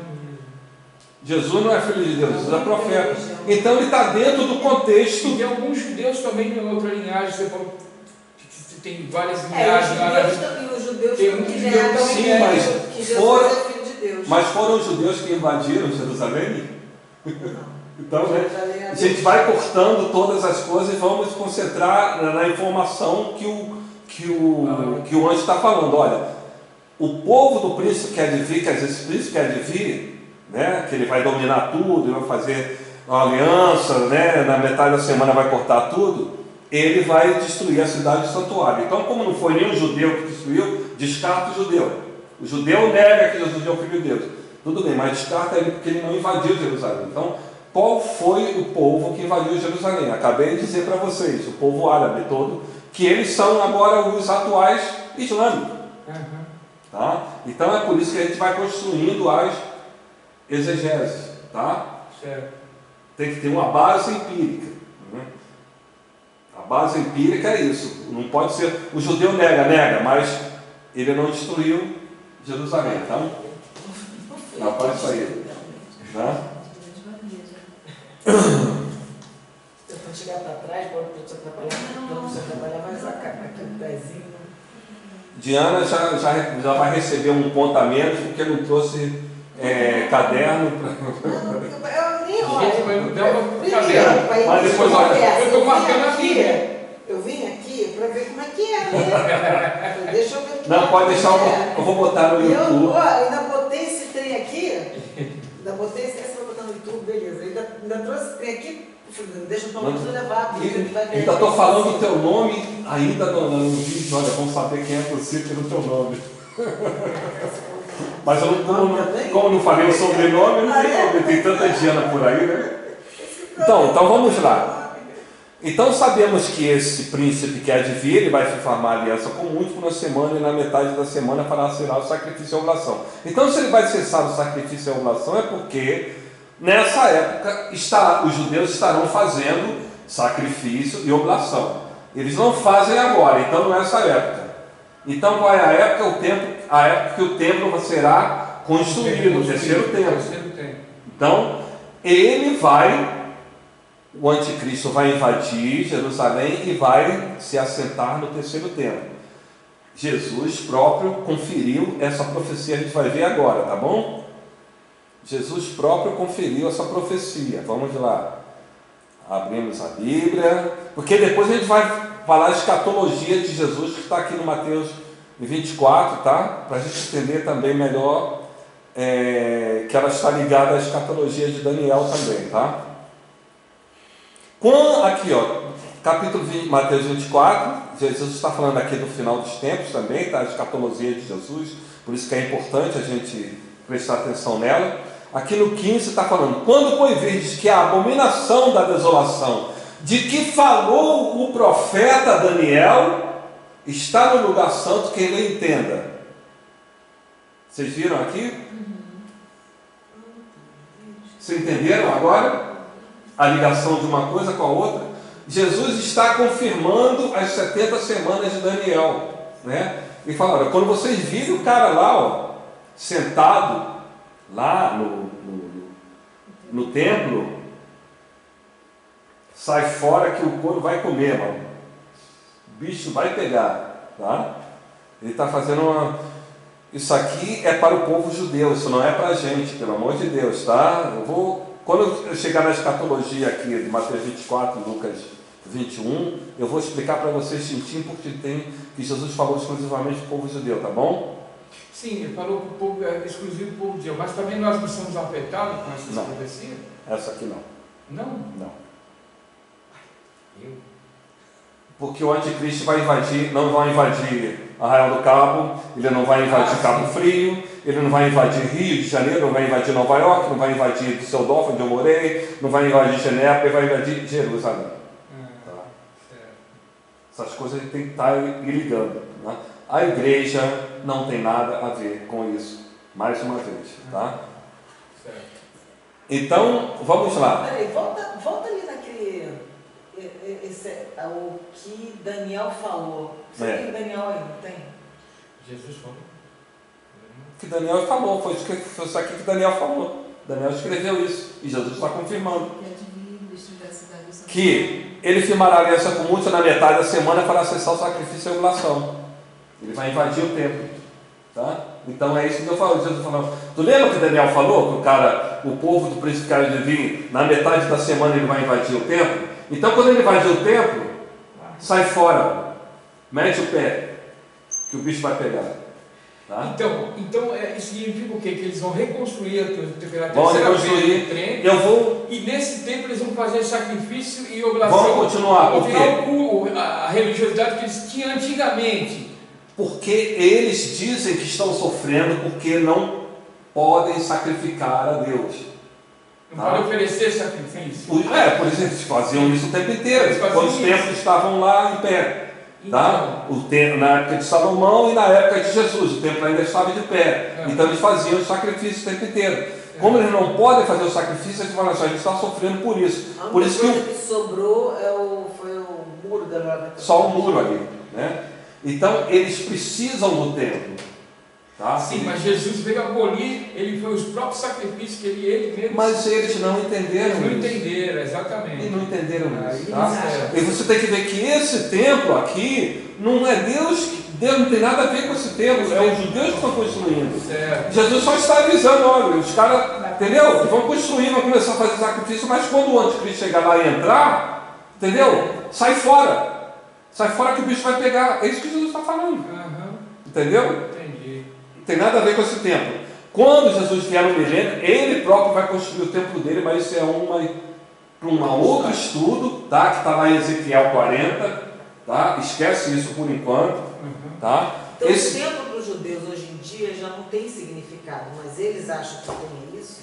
Jesus não é Filho de Deus, Jesus é profeta. Então ele está dentro do contexto. E tem alguns judeus também em outra linhagem, você falou que tem várias linhagens lá. Os judeus tem um judeu também que Jesus é Filho de Deus. Mas foram os judeus que invadiram Jerusalém? Então, né, a gente vai cortando todas as coisas e vamos concentrar na informação que o anjo está falando. Olha, o povo do príncipe que há de vir, quer dizer, esse príncipe que há de vir, né, que ele vai dominar tudo, ele vai fazer uma aliança, né, na metade da semana vai cortar tudo, ele vai destruir a cidade do santuário. Então, como não foi nenhum judeu que destruiu, descarta o judeu. O judeu nega que Jesus é o Filho de Deus. Tudo bem, mas descarta ele porque ele não invadiu Jerusalém. Então, qual foi o povo que invadiu Jerusalém? Acabei de dizer para vocês, o povo árabe todo, que eles são agora os atuais islâmicos. Tá? Então é por isso que a gente vai construindo exegese, tá? Certo. Tem que ter uma base empírica. Né? A base empírica é isso. Não pode ser. O judeu nega, mas ele não destruiu Jerusalém. Então, não pode sair. Né? Quando chegar para trás, pode te atrapalhar. Não você atrapalhar mais aqui no pezinho. Diana já vai receber um ponto a menos porque não trouxe caderno. Eu nem olho. Gente, mas não deu uma caderno. Mas depois eu estou marcando aqui. Eu vim aqui para ver como é que é, né? Deixa eu ver como não, pode deixar, eu vou botar no YouTube. Eu ainda botei esse trem aqui. Ainda botei esse trem, vou botar no YouTube, beleza. Ainda trouxe esse trem aqui. Deixa o Tom levar. Ainda estou falando o teu nome ainda no vídeo. Olha, vamos saber quem é você pelo teu nome. Mas eu como não falei o sobrenome, eu não tenho nome. Tem tanta Diana por aí, né? Então vamos lá. Então sabemos que esse príncipe que há de vir, ele vai firmar aliança com muitos por uma semana e na metade da semana fará cessar o sacrifício e a oblação. Então se ele vai cessar o sacrifício e a oblação é porque nessa época os judeus estarão fazendo sacrifício e oblação. Eles não fazem agora, então não é essa época. Então qual é a época? A época que o templo será construído, o terceiro templo. Então o anticristo vai invadir Jerusalém e vai se assentar no terceiro templo. Jesus próprio conferiu essa profecia, a gente vai ver agora, tá bom? Jesus próprio conferiu essa profecia. Vamos lá. Abrimos a Bíblia, porque depois a gente vai falar a escatologia de Jesus, que está aqui no Mateus 24, tá? Para a gente entender também melhor que ela está ligada à escatologia de Daniel também, tá? Aqui, capítulo 20, Mateus 24, Jesus está falando aqui do final dos tempos também, tá? A escatologia de Jesus, por isso que é importante a gente prestar atenção nela. Aqui no 15 está falando: quando pois virdes que a abominação da desolação, de que falou o profeta Daniel, está no lugar santo, quem lhe entenda. Vocês viram aqui? Vocês entenderam agora a ligação de uma coisa com a outra? Jesus está confirmando as 70 semanas de Daniel, né? E fala: olha, quando vocês virem o cara lá, sentado lá no templo, sai fora que o couro vai comer, mano. O bicho vai pegar, tá? Ele está fazendo isso aqui é para o povo judeu, isso não é para a gente, pelo amor de Deus, tá? Quando eu chegar na escatologia aqui de Mateus 24, Lucas 21, eu vou explicar para vocês tintim por tintim que Jesus falou exclusivamente para o povo judeu, tá bom? Sim, ele falou que o povo é exclusivo do povo judeu, mas também nós não somos afetados com essas profecias? Essa aqui não. Não? Não. Porque o anticristo vai invadir, não vai invadir Arraial do Cabo, ele não vai invadir Cabo Frio, ele não vai invadir Rio de Janeiro, não vai invadir Nova York, não vai invadir Düsseldorf, onde eu morei, não vai invadir Genebra, ele vai invadir Jerusalém. Tá? Essas coisas a gente tem que estar ligando, né? A igreja não tem nada a ver com isso, mais uma vez, tá? Então, vamos lá. Peraí, volta ali naquele... o que Daniel falou. Você tem Daniel aí, não tem? Jesus falou. O que Daniel falou, foi isso aqui que Daniel falou. Daniel escreveu isso, e Jesus está confirmando. Que ele firmará aliança com muitos na metade da semana para acessar o sacrifício e a oblação. Ele vai invadir o templo. Tá? Então é isso que eu falo. Jesus falou. Tu lembra que Daniel falou? Que o povo do príncipe que há de vir, na metade da semana ele vai invadir o templo? Então quando ele invadir o templo, sai fora, mete o pé, que o bicho vai pegar. Tá? Então isso significa o quê? Que eles vão reconstruir a terceira trem, e nesse tempo eles vão fazer sacrifício e oblação. Vamos continuar, porque a religiosidade que eles tinham antigamente. Porque eles dizem que estão sofrendo porque não podem sacrificar a Deus. Não podem oferecer sacrifício. Por isso eles faziam isso o tempo inteiro. Quando os templos estavam lá em pé. Tá? Na época de Salomão e na época de Jesus, o templo ainda estava de pé. Então eles faziam o sacrifício o tempo inteiro. Como eles não podem fazer o sacrifício, eles falam assim, a gente está sofrendo por isso. A Por única isso coisa que sobrou foi o muro da lavatação. Só o muro ali, né? Então, eles precisam do templo. Tá? Sim, mas Jesus veio abolir, ele foi os próprios sacrifícios que ele mesmo. Mas eles não entenderam. Eles não isso. entenderam, exatamente. Eles não entenderam isso. Tá? E você tem que ver que esse templo aqui não é Deus não tem nada a ver com esse templo, é os judeus que estão construindo. Certo. Jesus só está avisando, olha, os caras, entendeu? Vão construir, vão começar a fazer sacrifício, mas quando o anticristo chegar lá e entrar, entendeu? Sai fora. Sai fora que o bicho vai pegar. É isso que Jesus está falando. Entendeu? Entendi. Não tem nada a ver com esse templo. Quando Jesus vier no milênio, ele próprio vai construir o templo dele, mas isso é um outro estudo, tá? Que está lá em Ezequiel 40, tá? Esquece isso por enquanto, tá? Então o templo para os judeus hoje em dia já não tem significado, mas eles acham que tem isso?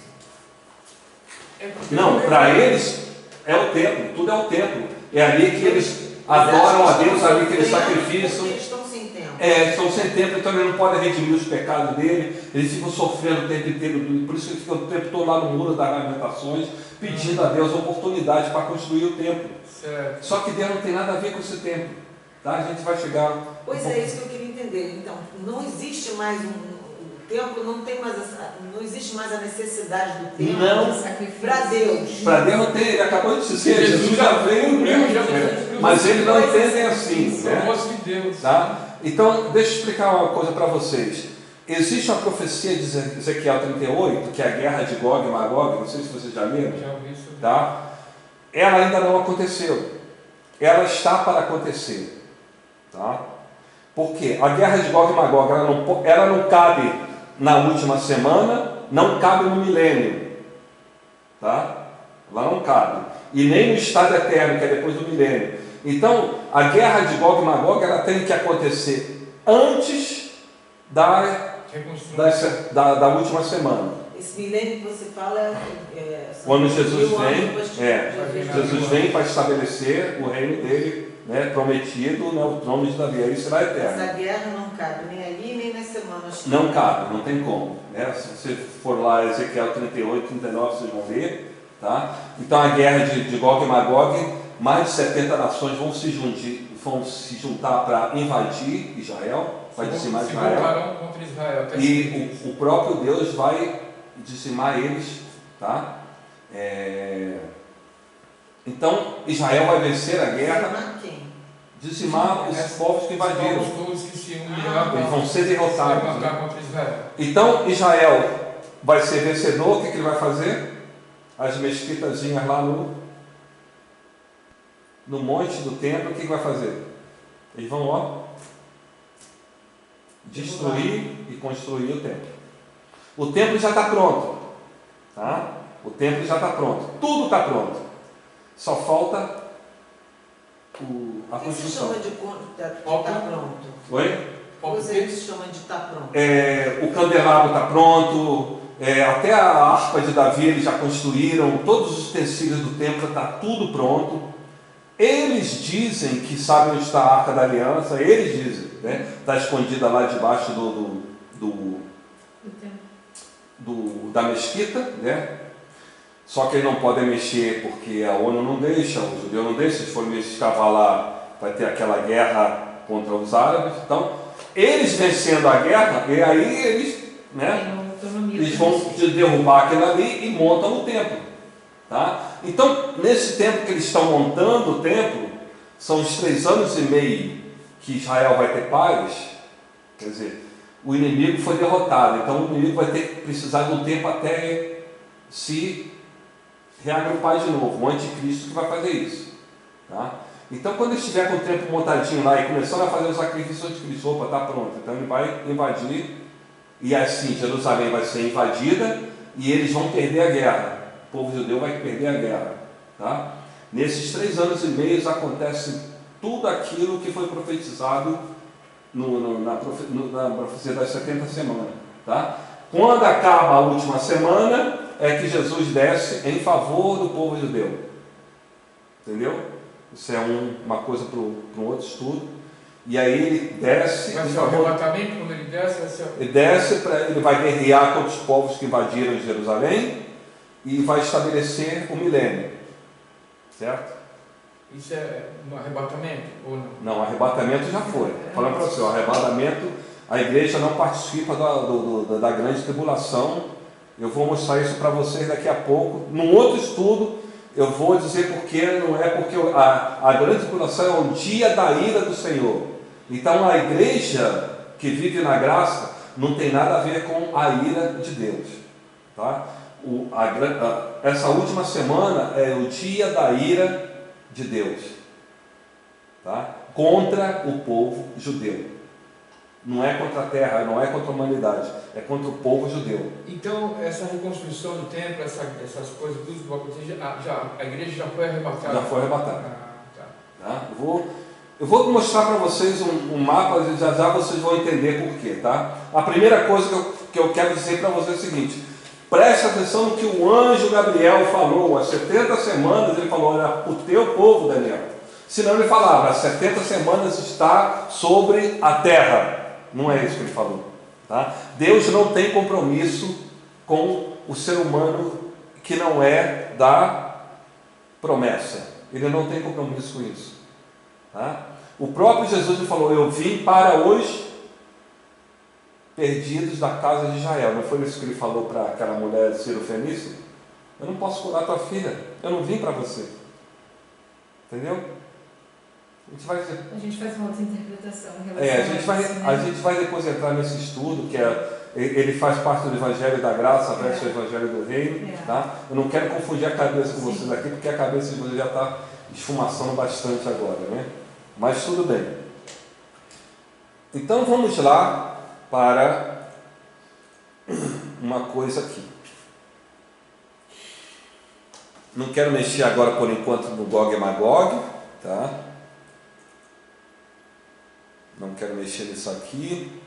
Não, para eles é o templo, tudo é o templo. É ali que eles adoram a Deus, ali que eles sacrificam. Eles estão sem templo. Eles estão sem templo, então eles não podem redimir os pecados dele, eles ficam sofrendo o tempo inteiro, por isso que eles ficam o tempo todo lá no muro das lamentações, pedindo a Deus oportunidade para construir o templo. Certo. Só que Deus não tem nada a ver com esse templo. Tá? A gente vai chegar. Pois é, isso que eu queria entender. Então, não existe mais o templo, não existe mais a necessidade do templo para Deus. Para Deus não tem, ele acabou de dizer, Jesus já veio, mas eles não entendem assim. Né? De Deus. Tá? Então, deixa eu explicar uma coisa para vocês. Existe uma profecia de Ezequiel 38, que é a guerra de Gog e Magog, não sei se vocês já leram. Já ouvi isso. Tá? Ela ainda não aconteceu. Ela está para acontecer. Tá? Porque a guerra de Gog e Magog ela não cabe na última semana, não cabe no milênio. Tá? Ela não cabe. E nem no estado eterno, que é depois do milênio. Então, a guerra de Gog e Magog ela tem que acontecer antes da última semana. Esse milênio que você fala quando Jesus vem, Jesus vem para estabelecer o reino dele, né, prometido, né, o trono de Davi, aí será eterno. Essa guerra não cabe nem ali nem nas semanas. Não cabe, não tem como. Né? Se você for lá, Ezequiel 38, 39, vocês vão ver. Tá? Então a guerra de Gog e Magog, mais de 70 nações vão se juntar para invadir Israel, vai dizimar Israel. Contra Israel, e o próprio Deus vai dizimar eles. Tá? Então Israel vai vencer a guerra. Dizimar quem? Dizimar os povos que invadiram. Todos que se uniram, eles vão ser derrotados. Contra Israel. Então Israel vai ser vencedor. O que ele vai fazer? As mesquitazinhas lá no monte do templo, o que vai fazer? Eles vão destruir e construir o templo. O templo já está pronto. Tá? O templo já está pronto. Tudo está pronto. Só falta a construção. O que se chama de estar pronto? Oi? O que se chama de estar pronto? O candelabro está pronto. Até a harpa de Davi eles já construíram, todos os utensílios do templo, está tudo pronto. Eles dizem que sabem onde está a Arca da Aliança, eles dizem, né? Está escondida lá debaixo da mesquita, né? Só que eles não podem mexer porque a ONU não deixa, os judeus não deixam, se for escavar lá, vai ter aquela guerra contra os árabes. Então, eles vencendo a guerra, e aí eles, né? Eles vão derrubar aquilo ali e montam o templo. Tá? Então, nesse tempo que eles estão montando o templo, são os 3 anos e meio que Israel vai ter paz. Quer dizer, o inimigo foi derrotado. Então, o inimigo vai ter que precisar de um tempo até se reagrupar de novo. O anticristo que vai fazer isso. Tá? Então, quando ele estiver com o templo montadinho lá e começando a fazer o sacrifício anticristo, opa, está pronto. Então, ele vai invadir. E assim, Jerusalém vai ser invadida e eles vão perder a guerra. O povo judeu vai perder a guerra. Tá? Nesses 3 anos e meio acontece tudo aquilo que foi profetizado na profecia das 70 semanas. Tá? Quando acaba a última semana, é que Jesus desce em favor do povo judeu. Entendeu? Isso é uma coisa para um outro estudo. E aí ele desce. Vai ser o arrebatamento quando ele desce? Ele desce, ele vai guerrear contra os povos que invadiram Jerusalém e vai estabelecer o milênio. Certo? Isso é no arrebatamento ou não? Não, o arrebatamento já foi. Falando para você, o arrebatamento, a igreja não participa da grande tribulação. Eu vou mostrar isso para vocês daqui a pouco. Num outro estudo, eu vou dizer porque não é porque a grande tribulação é o dia da ira do Senhor. Então a igreja que vive na graça não tem nada a ver com a ira de Deus. Tá? Essa última semana é o dia da ira de Deus, tá? Contra o povo judeu. Não é contra a terra, não é contra a humanidade, é contra o povo judeu. Então, essa reconstrução do templo, essas coisas, tudo que vai acontecer, a igreja já foi arrebatada? Já foi arrebatada. Tá? Eu vou mostrar para vocês um mapa, já vocês vão entender por quê. Tá? A primeira coisa que eu quero dizer para vocês é o seguinte: preste atenção no que o anjo Gabriel falou. Às 70 semanas ele falou: olha, o teu povo, Daniel. Senão ele falava: as 70 semanas está sobre a terra. Não é isso que ele falou. Tá? Deus não tem compromisso com o ser humano que não é da promessa. Ele não tem compromisso com isso. Tá? O próprio Jesus falou: eu vim para os perdidos da casa de Israel. Não foi isso que ele falou para aquela mulher Ciro Fenício? Eu não posso curar tua filha, eu não vim para você. Entendeu? A gente faz uma outra interpretação em relação a gente vai depois entrar nesse estudo, que ele faz parte do Evangelho da Graça versus o Evangelho do Reino. Tá? Eu não quero confundir a cabeça com vocês aqui, porque a cabeça de vocês já está esfumaçando bastante agora, né? Mas tudo bem. Então vamos lá para uma coisa aqui. Não quero mexer agora por enquanto no Gog e Magog, tá? Não quero mexer nisso aqui.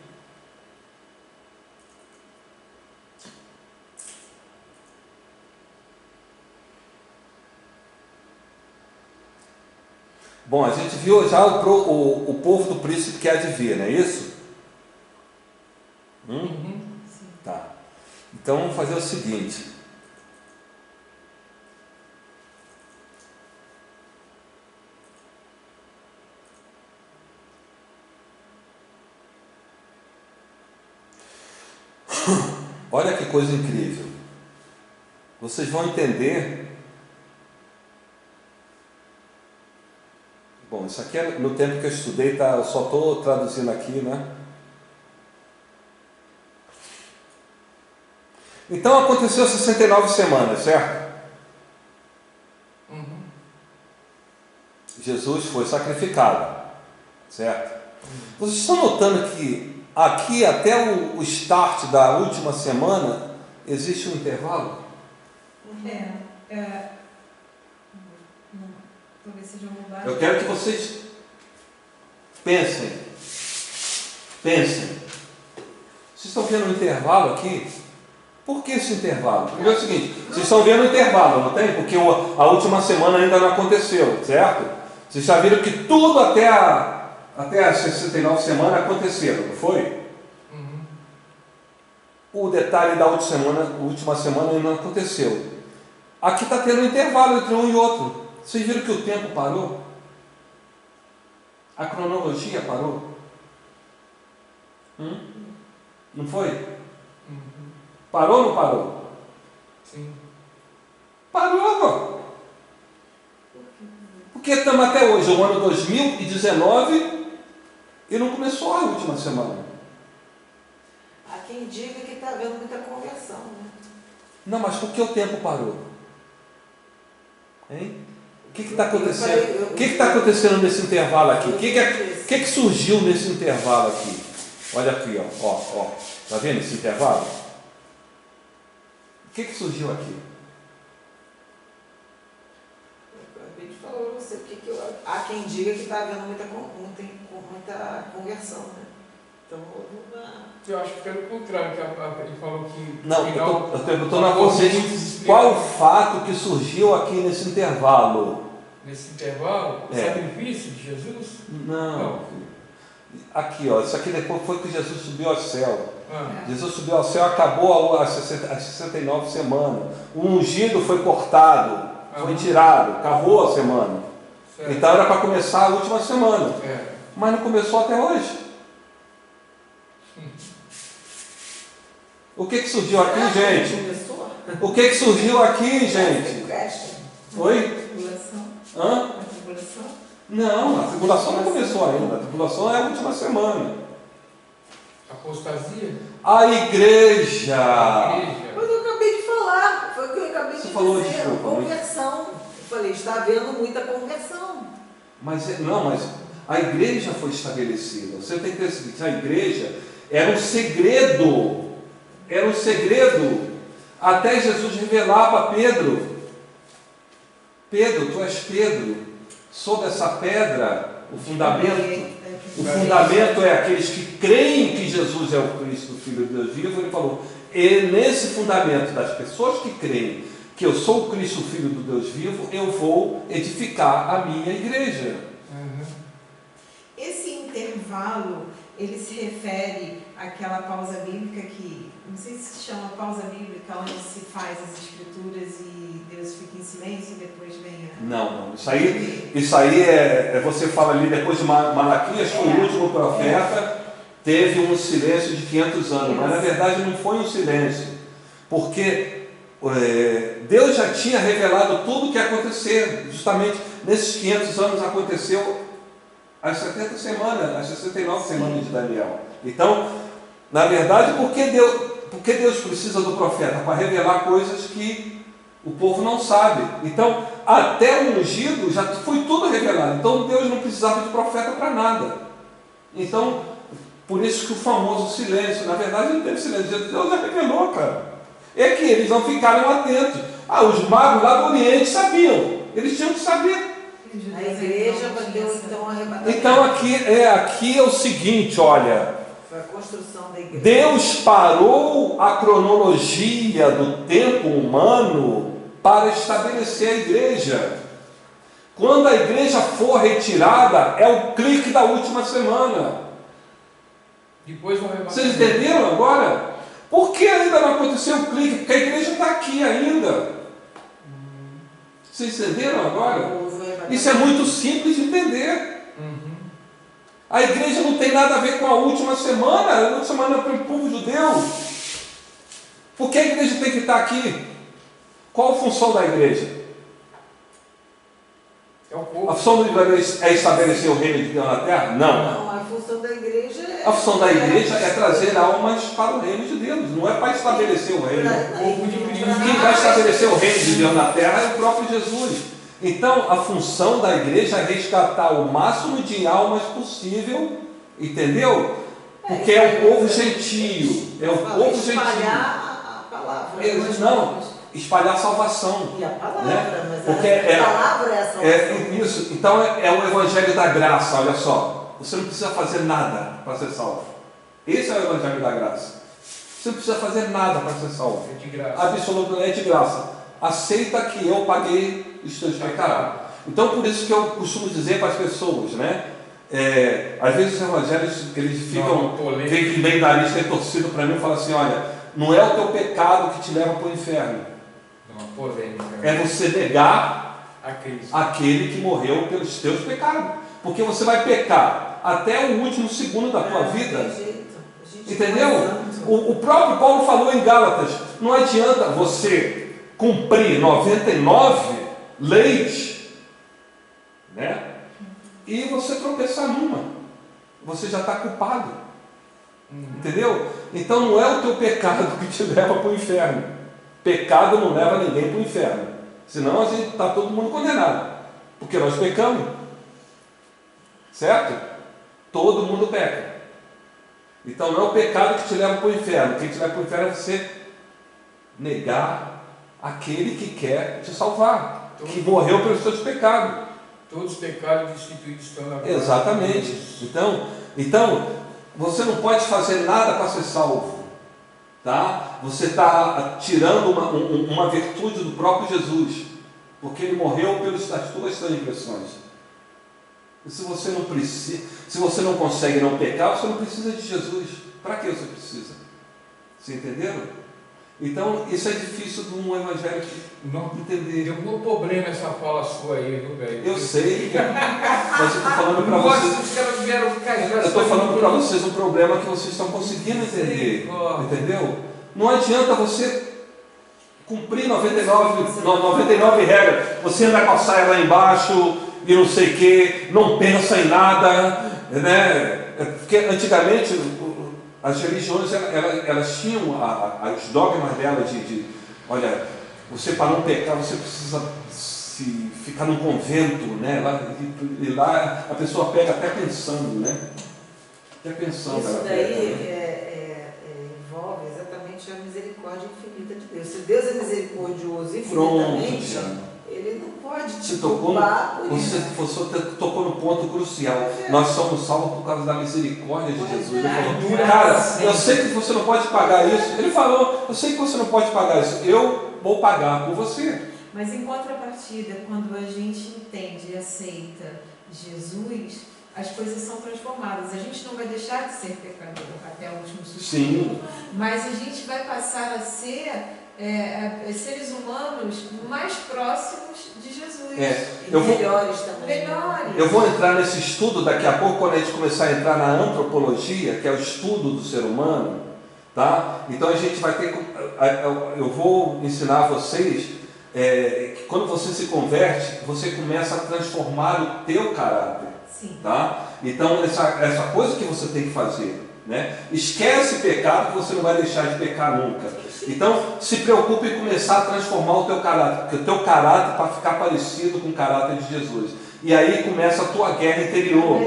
Bom, a gente viu já o povo do príncipe que há de vir, não é isso? Tá. Então vamos fazer o seguinte. Olha que coisa incrível. Vocês vão entender. Bom, isso aqui é no tempo que eu estudei, tá? Eu só estou traduzindo aqui, né? Então aconteceu 69 semanas, certo? Jesus foi sacrificado, certo? Vocês estão notando que aqui até o start da última semana existe um intervalo? Talvez seja uma bobagem. Eu quero que vocês pensem. Vocês estão vendo um intervalo aqui? Por que esse intervalo? Porque é o seguinte, vocês estão vendo o intervalo, não tem? Porque a última semana ainda não aconteceu, certo? Vocês já viram que tudo até as 69 semanas aconteceram, não foi? O detalhe da última semana ainda não aconteceu. Aqui está tendo um intervalo entre um e outro. Vocês viram que o tempo parou? A cronologia parou? Não foi? Parou ou não parou? Sim. Parou, pô. Porque estamos até hoje, o ano 2019, e não começou a última semana. Há quem diga que está havendo muita conversão, né? Não, mas por que o tempo parou? Hein? O que está acontecendo? O que está acontecendo nesse intervalo aqui? O que surgiu nesse intervalo aqui? Olha aqui, ó. Está vendo esse intervalo? O que surgiu aqui? Eu acabei de falar para você, há quem diga que está havendo muita conversão, né? Então, eu acho que pelo contrário, que ele falou que... Não, eu estou perguntando a vocês qual o fato que surgiu aqui nesse intervalo. Nesse intervalo? O sacrifício de Jesus? Não. Aqui, ó, isso aqui depois foi que Jesus subiu ao céu. Jesus subiu ao céu, acabou as 69 semanas. O ungido foi cortado, foi tirado, acabou a semana. Certo. Então era para começar a última semana. Mas não começou até hoje. O que surgiu aqui, gente? O que surgiu aqui, gente? Oi? Hã? Não, a tribulação não começou ainda. A tribulação é a última semana. Apostasia? A igreja. Mas eu acabei de falar. Foi o que eu acabei de dizer. Desculpa, conversão. Eu falei, está havendo muita conversão. Mas a igreja foi estabelecida. Você tem que ter o seguinte: a igreja era um segredo. Era um segredo. Até Jesus revelar para Pedro: Pedro, tu és Pedro, sobre essa pedra, o fundamento é aqueles que creem que Jesus é o Cristo, o Filho de Deus vivo. Ele falou, e nesse fundamento das pessoas que creem que eu sou o Cristo, o Filho do Deus vivo, eu vou edificar a minha igreja. Esse intervalo, ele se refere àquela pausa bíblica que, não sei se chama pausa bíblica, onde se faz as escrituras e Deus fica em silêncio e depois vem a... Não. Isso aí é você fala ali depois de Malaquias, foi o último profeta, teve um silêncio de 500 anos, mas na verdade não foi um silêncio, porque Deus já tinha revelado tudo o que ia acontecer. Justamente nesses 500 anos aconteceu as 70 semanas, as 69 semanas de Daniel. Então, na verdade, por que Deus precisa do profeta? Para revelar coisas que o povo não sabe. Então, até o ungido já foi tudo revelado. Então, Deus não precisava de profeta para nada. Então, por isso que o famoso silêncio, na verdade, não teve silêncio. Deus já revelou, cara. É que eles não ficaram atentos. Os magos lá do Oriente sabiam. Eles tinham que saber. A igreja bateu então arrebatamento. Então aqui é o seguinte, olha. Foi a construção da igreja. Deus parou a cronologia do tempo humano para estabelecer a igreja. Quando a igreja for retirada, é o clique da última semana. Depois do arrebatamento. Vocês entenderam agora? Por que ainda não aconteceu o clique? Porque a igreja está aqui ainda. Vocês entenderam agora? Isso é muito simples de entender. A igreja não tem nada a ver com a última semana. A última semana é para o povo judeu. Por que a igreja tem que estar aqui? Qual a função da igreja? É o povo. A função da igreja é estabelecer o reino de Deus na terra? Não. A função da igreja é... A função da igreja é trazer almas para o reino de Deus. Não é para estabelecer o reino. Quem vai estabelecer o reino de Deus na terra é o próprio Jesus. Então, a função da igreja é resgatar o máximo de almas possível, entendeu? Porque é o povo gentio. É o povo gentio. Espalhar a palavra. Não, espalhar a salvação. E a palavra, né? mas porque a palavra é a salvação. É isso. Então, é o evangelho da graça, olha só. Você não precisa fazer nada para ser salvo. Esse é o evangelho da graça. Você não precisa fazer nada para ser salvo. É de graça. Absolutamente é de graça. Aceita que eu paguei os teus pecados. Então, por isso que eu costumo dizer para as pessoas, né? Às vezes os evangelhos, eles ficam meio nariz retorcido para mim e falam assim, olha, não é o teu pecado que te leva para o inferno. Não, polêmica. É você negar a Cristo. Aquele que morreu pelos teus pecados. Porque você vai pecar até o último segundo da tua vida. Entendeu? O próprio Paulo falou em Gálatas, não adianta você cumprir 99 leis, né? E você tropeçar numa, você já está culpado, entendeu? Então não é o teu pecado que te leva para o inferno. Pecado não leva ninguém para o inferno, senão a gente está todo mundo condenado, porque nós pecamos, certo? Todo mundo peca. Então não é o pecado que te leva para o inferno. Quem te leva para o inferno é você negar aquele que quer te salvar, que morreu pelos seus pecados. Todos os pecados instituídos estão na palavra. Exatamente. Então, você não pode fazer nada para ser salvo, tá? Você está tirando uma virtude do próprio Jesus, porque ele morreu pelas tuas transgressões. Se você não precisa, se você não consegue não pecar, você não precisa de Jesus. Para que você precisa? Você entenderam? Então, isso é difícil de um evangélico não entender. Deu algum problema essa fala sua aí, viu, velho? Eu sei, mas eu estou falando para vocês. Eu estou falando para vocês um problema que vocês estão conseguindo entender. Entendeu? Não adianta você cumprir 99 regras. Você anda com a saia lá embaixo e não sei o que, não pensa em nada, né? Porque antigamente as religiões elas tinham os dogmas delas olha, você para não pecar você precisa ficar num convento, né? E lá a pessoa pega até pensando, né? Até pensando. Isso daí envolve exatamente a misericórdia infinita de Deus. Se Deus é misericordioso infinitamente, Ele não pode te culpar por isso. Você tocou no ponto crucial. Nós somos salvos por causa da misericórdia de Jesus. Ele falou, cara, eu sei que você não pode pagar isso. Ele falou, eu sei que você não pode pagar isso. Eu vou pagar por você. Mas em contrapartida, quando a gente entende e aceita Jesus, as coisas são transformadas. A gente não vai deixar de ser pecador até o último suspiro. Sim. Mas a gente vai passar a ser seres humanos mais próximos de Jesus. Melhores também. Melhores. Eu vou entrar nesse estudo daqui a pouco, quando a gente começar a entrar na antropologia, que é o estudo do ser humano, tá? Então a gente vai ter, eu vou ensinar a vocês que quando você se converte, você começa a transformar o teu caráter. Sim. Tá? Então essa coisa que você tem que fazer, né? Esquece pecado, que você não vai deixar de pecar nunca. Então se preocupe em começar a transformar o teu caráter, porque o teu caráter para ficar parecido com o caráter de Jesus. E aí começa a tua guerra interior.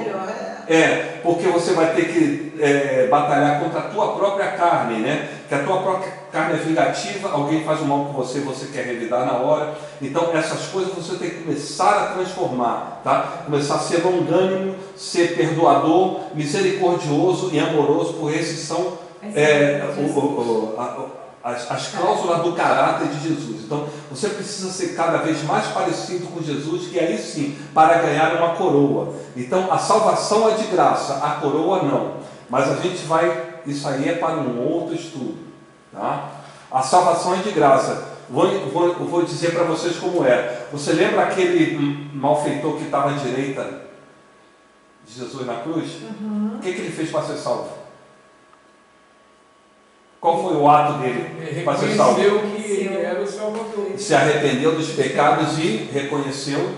Porque você vai ter que batalhar contra a tua própria carne, né? Que a tua própria carne é vingativa, alguém faz o mal com você, você quer revidar na hora. Então essas coisas você tem que começar a transformar, tá? Começar a ser longânimo, ser perdoador, misericordioso e amoroso, por esses são as cláusulas do caráter de Jesus. Então você precisa ser cada vez mais parecido com Jesus, que aí sim, para ganhar uma coroa. Então a salvação é de graça, a coroa não. Mas a gente isso aí é para um outro estudo, tá? A salvação é de graça. Vou dizer para vocês como é. Você lembra aquele malfeitor que estava à direita de Jesus na cruz? O que ele fez para ser salvo? Qual foi o ato dele para ser salvo? Reconheceu que ele era o Salvador. Se arrependeu dos pecados e reconheceu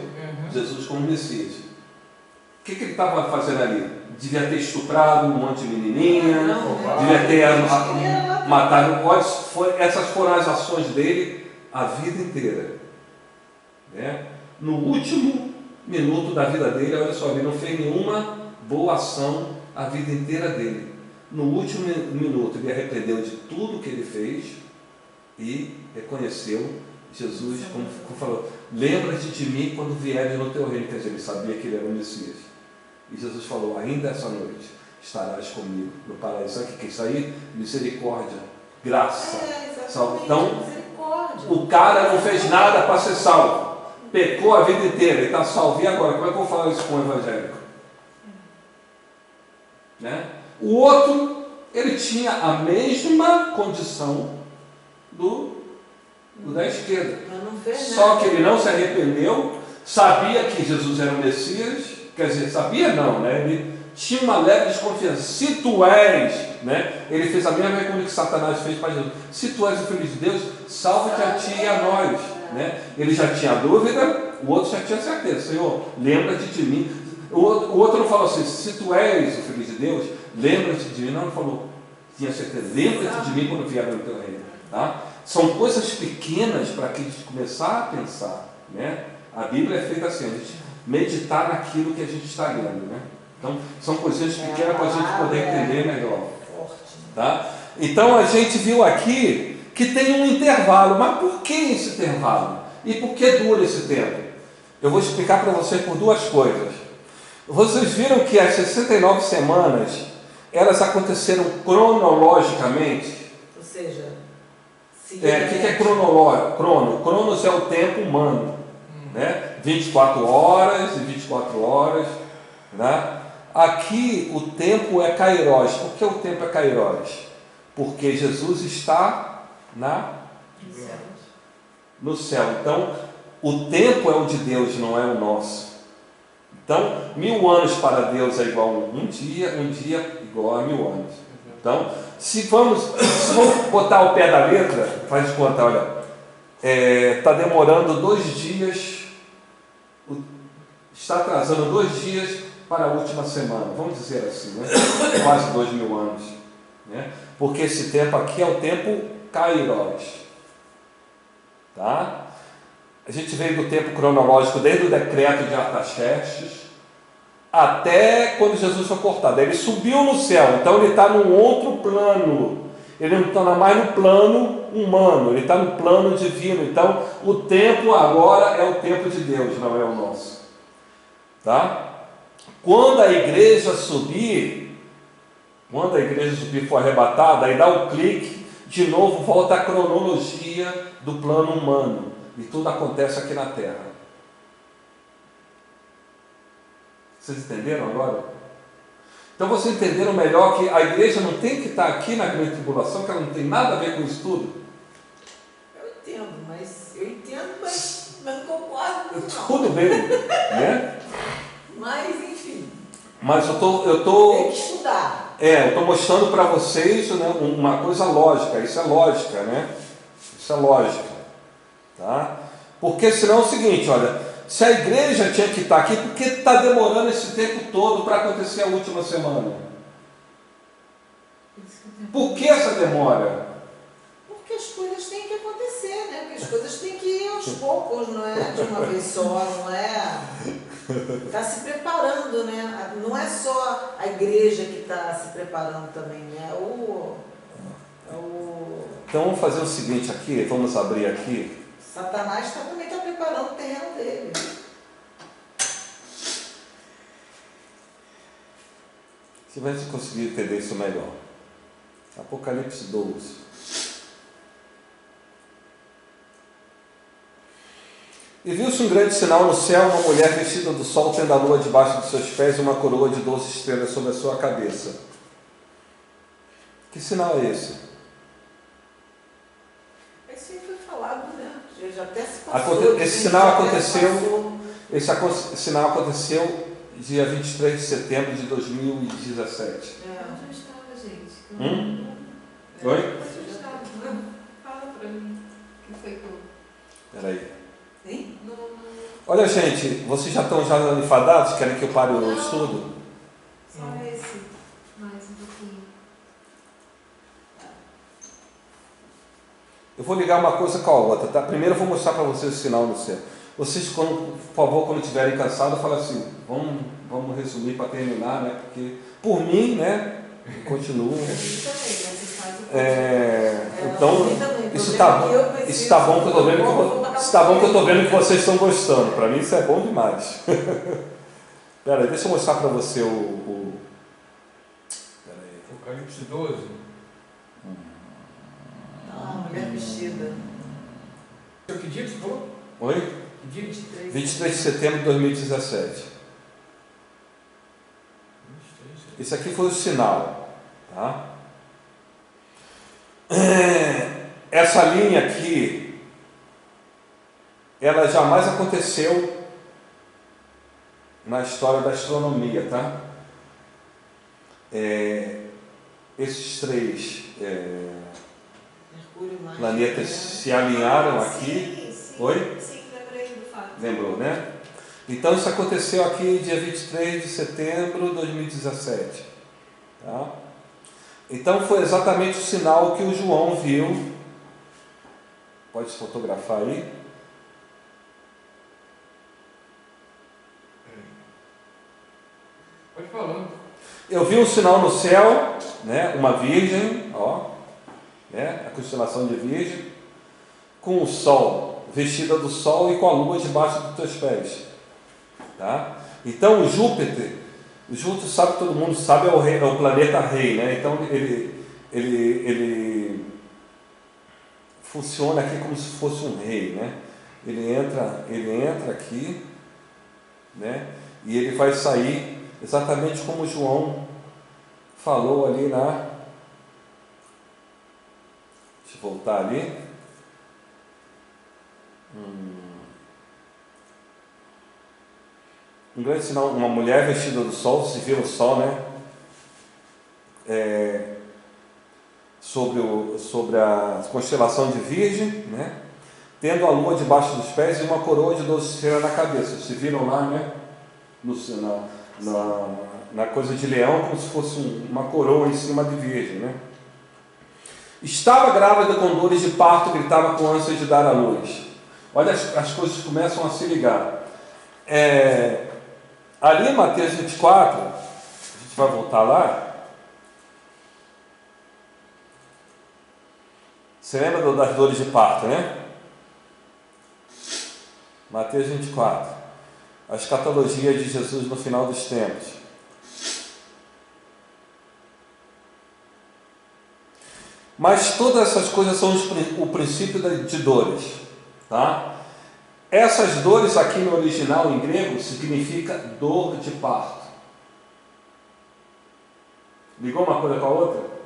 Jesus como Messias. O que ele estava fazendo ali? Devia ter estuprado um monte de menininha, devia ter matado. Essas foram as ações dele a vida inteira. Né? No último minuto da vida dele, olha só, ele não fez nenhuma boa ação a vida inteira dele. No último minuto, ele arrependeu de tudo que ele fez e reconheceu Jesus, como falou, lembra-te de mim quando vieres no teu reino. Quer dizer, ele sabia que ele era o Messias. E Jesus falou, ainda essa noite estarás comigo no paraíso. Sabe o que é isso aí? Misericórdia, graça, salvo. Então, o cara não fez nada para ser salvo, pecou a vida inteira, ele está salvo. E agora, como é que eu vou falar isso com o evangélico? Né? O outro, ele tinha a mesma condição do da esquerda, só que ele não se arrependeu, sabia que Jesus era o Messias. Quer dizer, sabia não, né? Ele tinha uma leve desconfiança. Se tu és, né? Ele fez a mesma coisa que Satanás fez para Jesus. Se tu és o Filho de Deus, salva-te a ti e a nós, né? Ele já tinha dúvida, o outro já tinha certeza. Senhor, lembra-te de mim. O outro não falou assim, se tu és o Filho de Deus, lembra-te de mim. Não, ele falou, tinha certeza, lembra-te de mim quando vier no teu reino. Tá? São coisas pequenas para que a gente começar a pensar, né? A Bíblia é feita assim, a gente meditar naquilo que a gente está lendo, né? Então, são coisinhas pequenas para a gente poder entender melhor. Tá? Então, a gente viu aqui que tem um intervalo. Mas por que esse intervalo? E por que dura esse tempo? Eu vou explicar para vocês por duas coisas. Vocês viram que as 69 semanas, elas aconteceram cronologicamente? Ou seja, o que é cronológico? Cronos é o tempo humano. Né? 24 horas e 24 horas, né? Aqui o tempo é Kairos. Por que o tempo é Kairos? Porque Jesus está no céu. Então, o tempo é o de Deus, não é o nosso. Então, 1000 anos para Deus é igual a um dia igual a 1000 anos. Então, se vamos botar o pé da letra, faz conta, olha, está demorando 2 dias, está atrasando 2 dias para a última semana, vamos dizer assim, né? Quase 2000 anos, né? Porque esse tempo aqui é o tempo Kairos, tá? A gente veio do tempo cronológico desde o decreto de Artaxerxes até quando Jesus foi cortado. Ele subiu no céu, então ele está num outro plano. Ele não está mais no plano humano, ele está no plano divino. Então o tempo agora é o tempo de Deus, não é o nosso, tá? Quando a igreja subir for arrebatada, aí dá o clique, de novo volta a cronologia do plano humano, e tudo acontece aqui na Terra. Vocês entenderam agora? Então vocês entenderam melhor que a igreja não tem que estar aqui na grande tribulação, que ela não tem nada a ver com isso tudo? Eu entendo, mas não concordo com isso. Tudo bem, né? Mas, enfim. Mas eu tô tem que estudar. Eu estou mostrando para vocês, né, uma coisa lógica. Isso é lógica, né? Isso é lógica, tá? Porque senão é o seguinte, olha, se a igreja tinha que estar aqui, por que está demorando esse tempo todo para acontecer a última semana? Por que essa demora? Porque as coisas têm que acontecer, né? Porque as coisas têm que ir aos poucos, não é de uma vez só, não é... Está se preparando, né? Não é só a igreja que está se preparando também, né? Então vamos fazer o seguinte aqui, vamos abrir aqui. Satanás também está preparando o terreno dele. Você vai conseguir entender isso melhor. Apocalipse 12. E viu-se um grande sinal no céu, uma mulher vestida do sol, tendo a lua debaixo dos seus pés e uma coroa de 12 estrelas sobre a sua cabeça. Que sinal é esse? Esse aí foi falado, né? Já até se passou. Esse sinal aconteceu dia 23 de setembro de 2017. Onde eu estava, gente? Oi? Onde eu estava? Fala para mim. O que foi que eu... Peraí. Hein? Olha, gente, vocês já estão enfadados? Querem que eu pare o estudo? Só esse. Mais um pouquinho. Eu vou ligar uma coisa com a outra, tá? Primeiro eu vou mostrar para vocês o sinal no céu. Vocês, por favor, quando estiverem cansados, falem assim, vamos resumir para terminar, né? Porque, por mim, né? Continuo. Então, isso tá bom que eu estou vendo que vocês estão gostando. Para mim isso é bom demais. Pera aí, deixa eu mostrar para você Pera aí. Apocalipse 12. Mulher vestida. Que dia que você falou? Oi? Que dia? 23 de setembro de 2017. Esse aqui foi o sinal, tá? Essa linha aqui, ela jamais aconteceu na história da astronomia, tá? Esses 3 planetas se alinharam aqui. Sim, Oi? Sim, lembrei do fato. Lembrou, né? Então isso aconteceu aqui dia 23 de setembro de 2017. Tá? Então foi exatamente o sinal que o João viu. Pode se fotografar aí. Pode falar. Eu vi um sinal no céu, né? Uma virgem, ó, né? A constelação de virgem, com o sol, vestida do sol e com a lua debaixo dos teus pés. Tá? Então o Júpiter sabe, todo mundo sabe, é o planeta rei, né? Então ele funciona aqui como se fosse um rei, né? Ele entra aqui, né? E ele vai sair exatamente como João falou ali na... Deixa eu voltar ali. Um grande sinal, uma mulher vestida do sol, se vira o sol, né? Sobre a constelação de Virgem, né? Tendo a lua debaixo dos pés e uma coroa de 12 estrelas na cabeça. Vocês viram lá, né? Na coisa de leão, como se fosse uma coroa em cima de Virgem, né? Estava grávida com dores de parto, gritava com ânsia de dar à luz. Olha, as coisas começam a se ligar. Ali em Mateus 24, a gente vai voltar lá. Você lembra das dores de parto, né? Mateus 24. A escatologia de Jesus no final dos tempos. Mas todas essas coisas são o princípio de dores, tá? Essas dores aqui no original em grego significa dor de parto. Ligou uma coisa com a outra?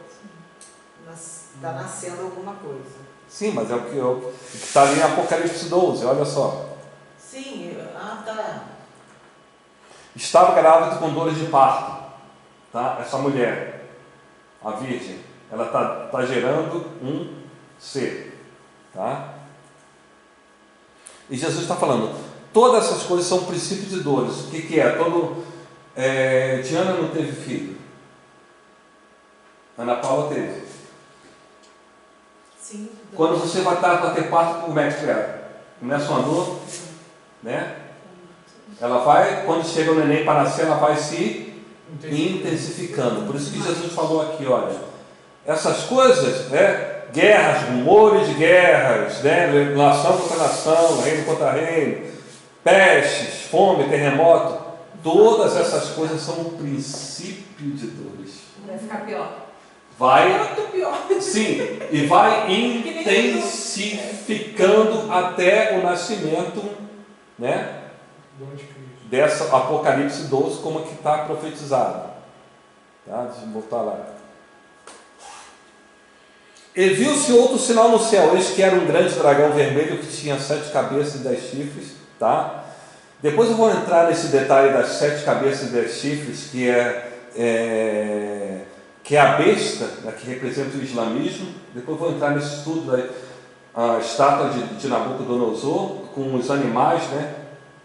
Está nascendo alguma coisa. Sim, mas é o que está ali em Apocalipse 12, olha só. Sim, tá. Estava grávida com dores de parto, tá? Essa mulher, a virgem, ela está gerando um ser, tá? E Jesus está falando, todas essas coisas são princípios de dores. O que é? Diana não teve filho. Ana Paula teve. Sim. Quando você vai estar para ter parto, como é que é? Começa uma dor, né? Ela vai, quando chega o neném para nascer, ela vai se intensificando. Por isso que Jesus falou aqui, olha, essas coisas, né? Guerras, rumores de guerras, né? Nação contra nação, reino contra reino, pestes, fome, terremoto, todas essas coisas são um princípio de dores. Vai ficar pior. Vai, pior. sim, e vai intensificando até o nascimento, né? Dessa Apocalipse 12, como que está profetizado. Tá? Deixa eu voltar lá. E viu-se outro sinal no céu, eis que era um grande dragão vermelho que tinha 7 cabeças e 10 chifres, tá? Depois eu vou entrar nesse detalhe das 7 cabeças e 10 chifres, que é a besta, né, que representa o islamismo. Depois eu vou entrar nesse estudo da estátua de Nabucodonosor, com os animais, né?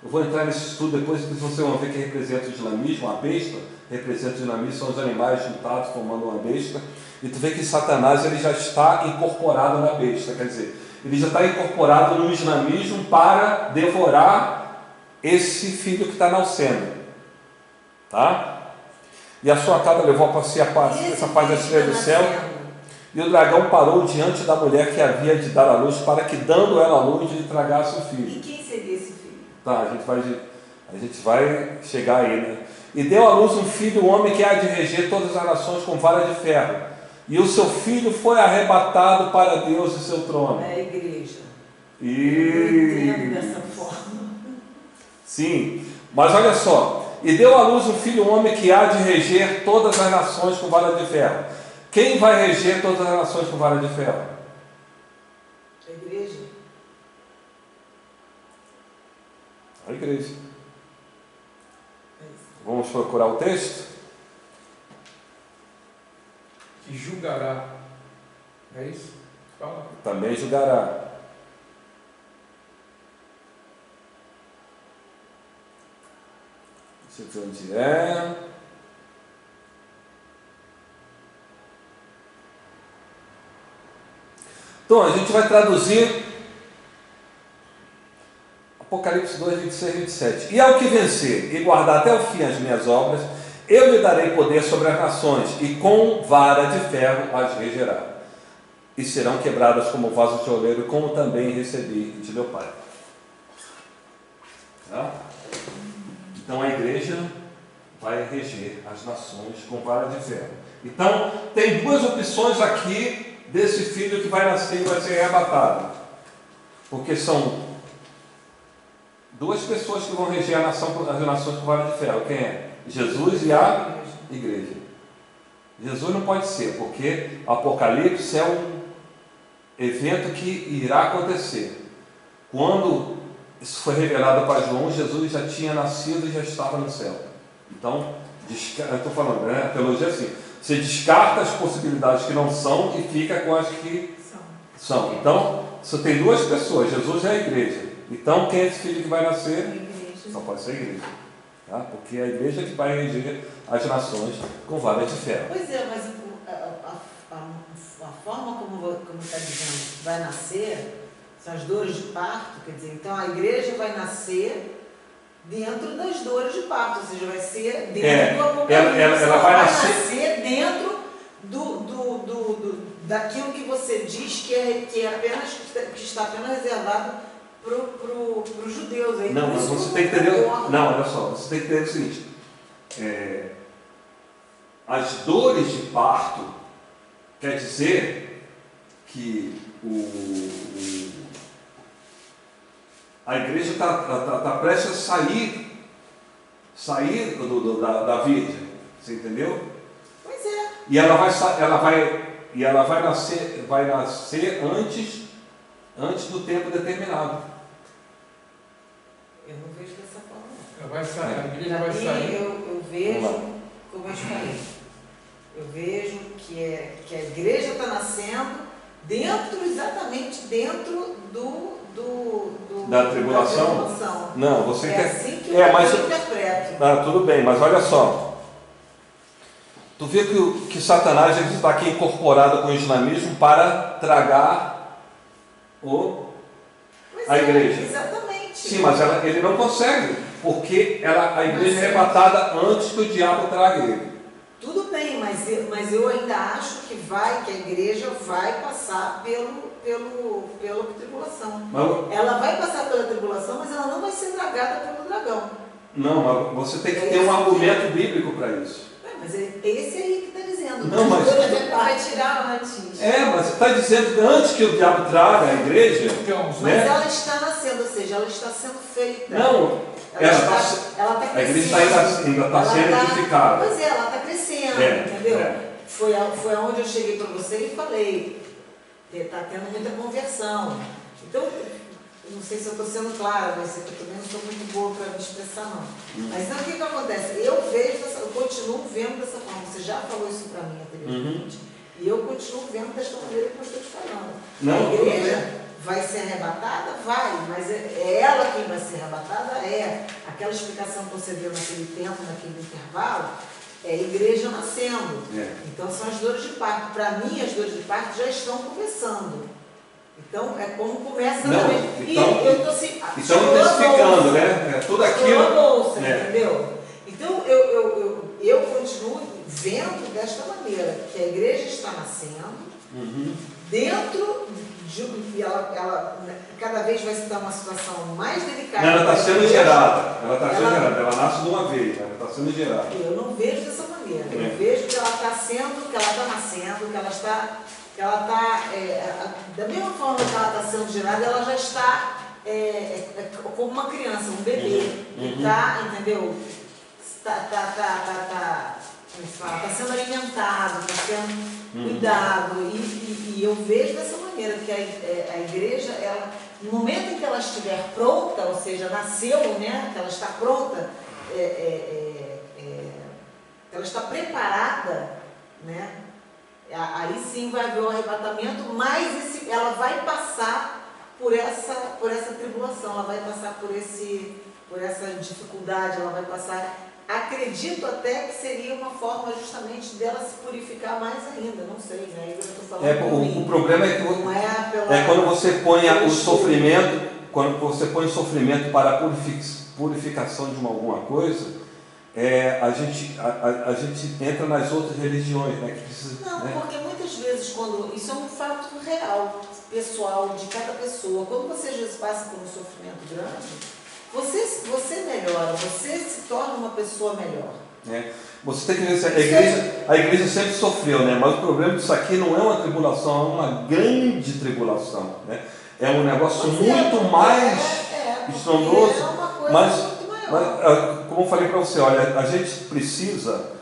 Eu vou entrar nesse estudo depois, que vocês vão ver que representa o islamismo. A besta representa o islamismo, são os animais juntados formando uma besta. E tu vê que Satanás ele já está incorporado na besta, quer dizer, ele já está incorporado no islamismo para devorar esse filho que está nascendo, tá? E a sua casa levou para si essa paz da estrela do céu, e o dragão parou diante da mulher que havia de dar à luz, para que, dando ela à luz, lhe tragasse o filho. E quem seria esse filho? Tá, a gente vai chegar aí, né? E deu à luz um filho, um homem que há de reger todas as nações com vara de ferro. E o seu filho foi arrebatado para Deus e seu trono. É a igreja. Eu entendo dessa forma. Sim, mas olha só. E deu à luz um filho, um homem que há de reger todas as nações com vara de ferro. Quem vai reger todas as nações com vara de ferro? A igreja. A igreja. Vamos procurar o texto? Que julgará. É isso? Fala. Também julgará. Deixa eu ver onde é. Então, a gente vai traduzir Apocalipse 2, 26 e 27. E ao que vencer e guardar até o fim as minhas obras, eu lhe darei poder sobre as nações, e com vara de ferro as regerá. E serão quebradas como vaso de oleiro, como também recebi de meu Pai. Tá? Então a igreja vai reger as nações com vara de ferro. Então, tem duas opções aqui desse filho que vai nascer e vai ser arrebatado. Porque são duas pessoas que vão reger as nações com vara de ferro. Quem é? Jesus e a igreja. Jesus não pode ser, porque Apocalipse é um evento que irá acontecer. Quando isso foi revelado para João, Jesus já tinha nascido e já estava no céu. Então, eu estou falando, né? A teologia é assim: você descarta as possibilidades que não são e fica com as que são. Então, você tem duas pessoas, Jesus e a igreja. Então, quem é esse filho que vai nascer? Só pode ser a igreja. Tá? Porque é a igreja que vai reger as nações com vara de ferro. Pois é, mas a forma como está dizendo vai nascer são as dores de parto, quer dizer, então a igreja vai nascer dentro das dores de parto, ou seja, vai ser dentro do Apocalipse. Ela vai nascer dentro daquilo que você diz que está apenas reservado para os judeus. Aí, não, mas você tem que entender. Não, olha só, você tem que entender o seguinte: as dores de parto quer dizer que a igreja está prestes a sair da Virgem, você entendeu? Pois é. E ela vai nascer antes do tempo determinado. Eu não vejo dessa forma. Ela vai sair, a igreja vai sair. Eu vejo, como eu te falei, eu vejo que a igreja está nascendo exatamente dentro da tribulação? Não, você assim que eu interpreto. Tudo bem, mas olha só. Tu vê que Satanás está aqui incorporado com o islamismo para tragar a igreja. Exatamente. Sim, mas ele não consegue, porque a igreja é arrebatada antes que o diabo traga ele. Tudo bem, mas eu ainda acho que a igreja vai passar pela tribulação. Ela vai passar pela tribulação, mas ela não vai ser tragada pelo dragão. Não, mas você tem que ter um argumento bíblico para isso. Mas é esse aí que está dizendo. Não, mas vai tirar antes. Mas você está dizendo que antes que o diabo traga a igreja. Mas ela está nascendo, ou seja, ela está sendo feita. Não, ela está crescendo. A igreja ainda está sendo edificada. Pois é, ela está crescendo, entendeu? Foi aonde eu cheguei para você e falei, está tendo muita conversão. Então, não sei se eu estou sendo clara, mas eu também não estou muito boa para me expressar, não. Mas então, o que acontece? Eu continuo vendo dessa forma. Você já falou isso para mim anteriormente. E eu continuo vendo desta maneira que eu estou te falando. A igreja vai ser arrebatada? Vai, mas é ela quem vai ser arrebatada? É. Aquela explicação que você deu naquele tempo, naquele intervalo, é a igreja nascendo. Então são as dores de parto. Para mim, as dores de parto já estão começando. Então, é como começa também. Então, eu estou assim, intensificando, né? Tudo aquilo. Bolsa, entendeu? Então, eu continuo vendo desta maneira, que a igreja está nascendo dentro de. Ela cada vez vai se dar uma situação mais delicada. Ela está sendo gerada. Ela nasce de uma vez, ela está sendo gerada. Eu não vejo dessa maneira. Eu vejo que ela está nascendo, que ela está. Da mesma forma que ela está sendo gerada, ela já está como uma criança, um bebê. Está, entendeu? Está sendo alimentado, está sendo cuidado. E eu vejo dessa maneira que a igreja, no momento em que ela estiver pronta, ou seja, nasceu, né, que ela está pronta, ela está preparada, né? Aí sim vai haver o arrebatamento, mas ela vai passar por essa tribulação, ela vai passar por essa dificuldade, ela vai passar. Acredito até que seria uma forma justamente dela se purificar mais ainda, não sei, né? Eu estou falando o problema é que quando você põe o sofrimento, quando você põe o sofrimento para a purificação de alguma coisa, a gente entra nas outras religiões, né? Que precisa, porque muitas vezes, isso é um fato real, pessoal, de cada pessoa, quando você às vezes passa por um sofrimento grande, você melhora, você se torna uma pessoa melhor. Você tem que ver, a igreja sempre sofreu, né? Mas o problema disso aqui não é uma tribulação, é uma grande tribulação, né? É um negócio muito mais estrondoso, é uma coisa mas muito Mas, como eu falei para você, olha, a gente precisa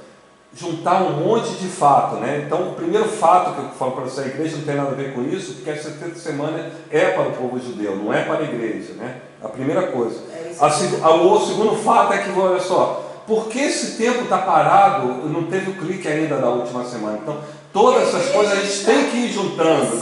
juntar um monte de fato, né? Então, o primeiro fato que eu falo para você, a igreja não tem nada a ver com isso, porque a 70 semana é para o povo judeu, não é para a igreja, né? A primeira coisa. O segundo fato é que, olha só, porque esse tempo está parado, não teve o clique ainda da última semana. Então, todas essas coisas a gente tem que ir juntando.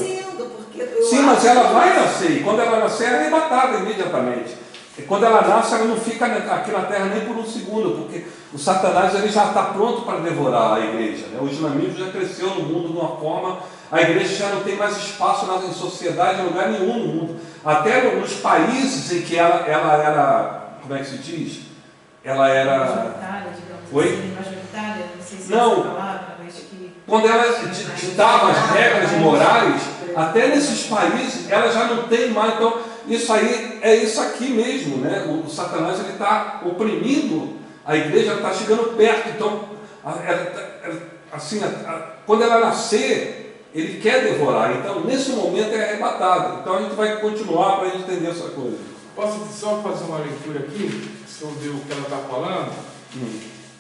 Sim, mas ela vai nascer, e quando ela nascer, ela é arrebatada imediatamente. E quando ela nasce, ela não fica aqui na terra nem por um segundo, porque o Satanás ele já está pronto para devorar a igreja, né? O islamismo já cresceu no mundo de uma forma, a igreja já não tem mais espaço em sociedade, em lugar nenhum no mundo. Até nos países em que ela era, como é que se diz? Ela era... Majoritária, digamos assim, majoritária, não sei se não. é essa palavra, mas que... Quando ela ditava as regras morais, até nesses países, ela já não tem mais. Então, isso aí é isso aqui mesmo, né? O Satanás ele está oprimindo a igreja, está chegando perto. Então, assim, quando ela nascer, ele quer devorar. Então, nesse momento é arrebatado. Então, a gente vai continuar para a gente entender essa coisa. Posso só fazer uma leitura aqui sobre o que ela está falando?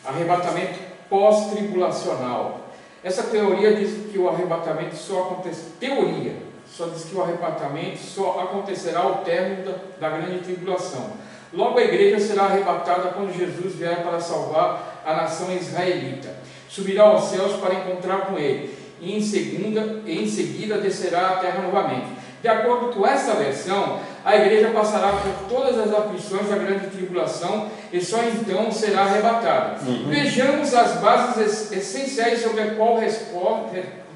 Arrebatamento pós-tribulacional. Essa teoria diz que o arrebatamento só acontece. Teoria só diz que o arrebatamento só acontecerá ao término da grande tribulação. Logo a igreja será arrebatada quando Jesus vier para salvar a nação israelita. Subirá aos céus para encontrar com ele, e em seguida descerá à terra novamente. De acordo com esta versão, a igreja passará por todas as aflições da grande tribulação e só então será arrebatada. Vejamos as bases essenciais sobre a qual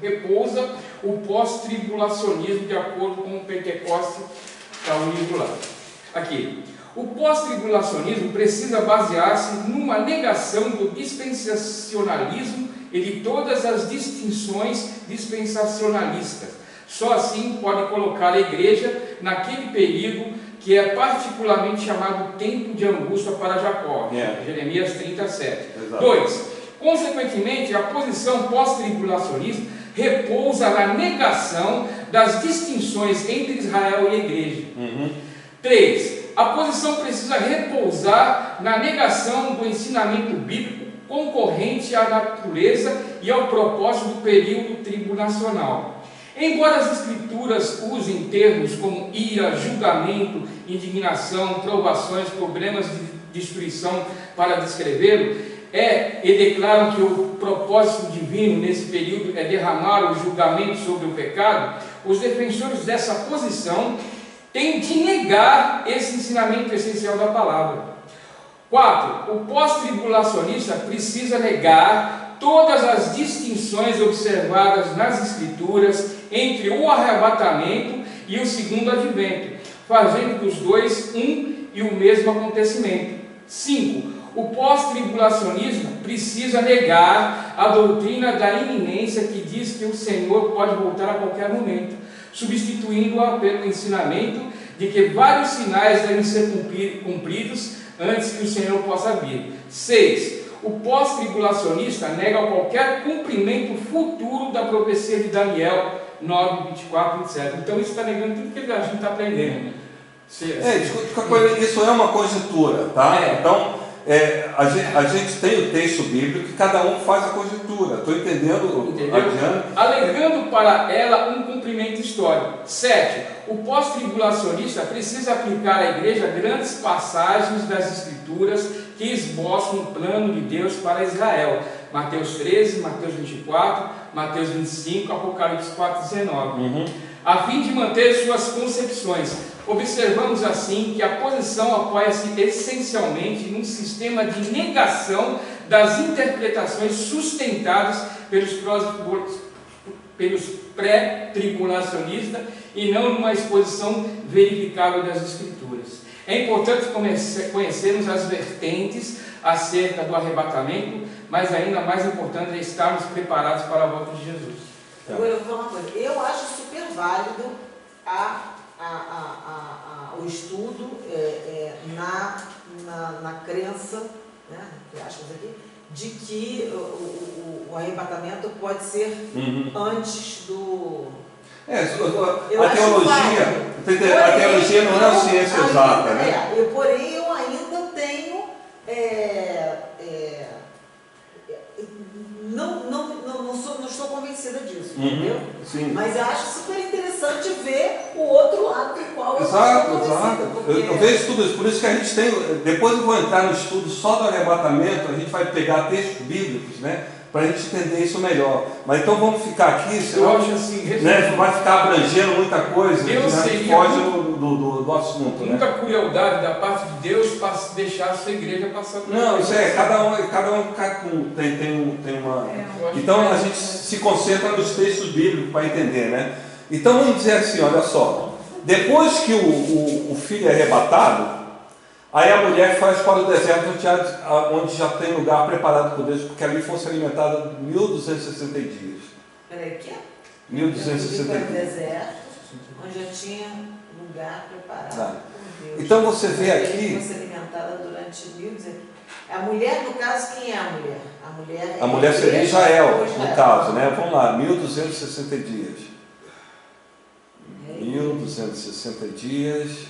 repousa o pós-tribulacionismo, de acordo com o Pentecoste, está o livro lá. Aqui. O pós-tribulacionismo precisa basear-se numa negação do dispensacionalismo e de todas as distinções dispensacionalistas. Só assim pode colocar a igreja naquele período que é particularmente chamado tempo de angústia para Jacó, Jeremias 37. 2. Consequentemente, a posição pós-tribulacionista repousa na negação das distinções entre Israel e a igreja. 3. A posição precisa repousar na negação do ensinamento bíblico concorrente à natureza e ao propósito do período tribulacional. Embora as escrituras usem termos como ira, julgamento, indignação, provações, problemas de destruição para descrevê-lo, e declaram que o propósito divino nesse período é derramar o julgamento sobre o pecado, os defensores dessa posição têm de negar esse ensinamento essencial da palavra. 4. O pós-tribulacionista precisa negar todas as distinções observadas nas Escrituras entre o arrebatamento e o segundo advento, fazendo dos dois um e o mesmo acontecimento. 5. O pós-tribulacionismo precisa negar a doutrina da iminência que diz que o Senhor pode voltar a qualquer momento, substituindo-a pelo ensinamento de que vários sinais devem ser cumpridos antes que o Senhor possa vir. 6. O pós-tribulacionista nega qualquer cumprimento futuro da profecia de Daniel 9, 24, 27. Então isso está negando tudo que a gente está aprendendo. Isso é uma conjectura, tá? Então, a gente tem o texto bíblico que cada um faz a conjectura. Estou entendendo? Alegando para ela um cumprimento histórico. 7. O pós-tribulacionista precisa aplicar à igreja grandes passagens das Escrituras que esboçam o plano de Deus para Israel. Mateus 13, Mateus 24, Mateus 25, Apocalipse 4, 19. A fim de manter suas concepções. Observamos assim que a posição apoia-se essencialmente num sistema de negação das interpretações sustentadas pelos pré-tribulacionistas e não numa exposição verificável das Escrituras. É importante conhecermos as vertentes acerca do arrebatamento, mas ainda mais importante é estarmos preparados para a volta de Jesus. Agora eu vou falar uma coisa, eu acho super válido o estudo na crença, né, entre aspas aqui, de que o arrebatamento pode ser antes do... A teologia não é uma ciência exata, né? Porém, eu ainda tenho convencida disso, entendeu? Sim. Mas eu acho super interessante ver o outro lado do qual eu Exato, estou convencida. exato. Porque... Eu vejo tudo isso, por isso que a gente tem, depois eu vou entrar no estudo só do arrebatamento, a gente vai pegar textos bíblicos, né? Para a gente entender isso melhor. Mas então vamos ficar aqui, senão eu acho assim, né, vai ficar abrangendo muita coisa, Deus né, seria foge do assunto. Muita Né? crueldade da parte de Deus para deixar a sua igreja passar por Não, isso é, cada um tem uma. Então a gente se concentra nos textos bíblicos para entender, né? Então vamos dizer assim, olha só, depois que o filho é arrebatado, aí a mulher faz para o deserto onde já tem lugar preparado por Deus, porque ali fosse alimentada 1260 dias. Peraí, o quê? 1260 dias. No deserto, onde já tinha lugar preparado por Deus. Então você vê aqui. Fosse alimentada durante 1200. A mulher, no caso, quem é a mulher? A mulher seria Israel, no caso, né? Vamos lá, 1260 dias. 1260 dias.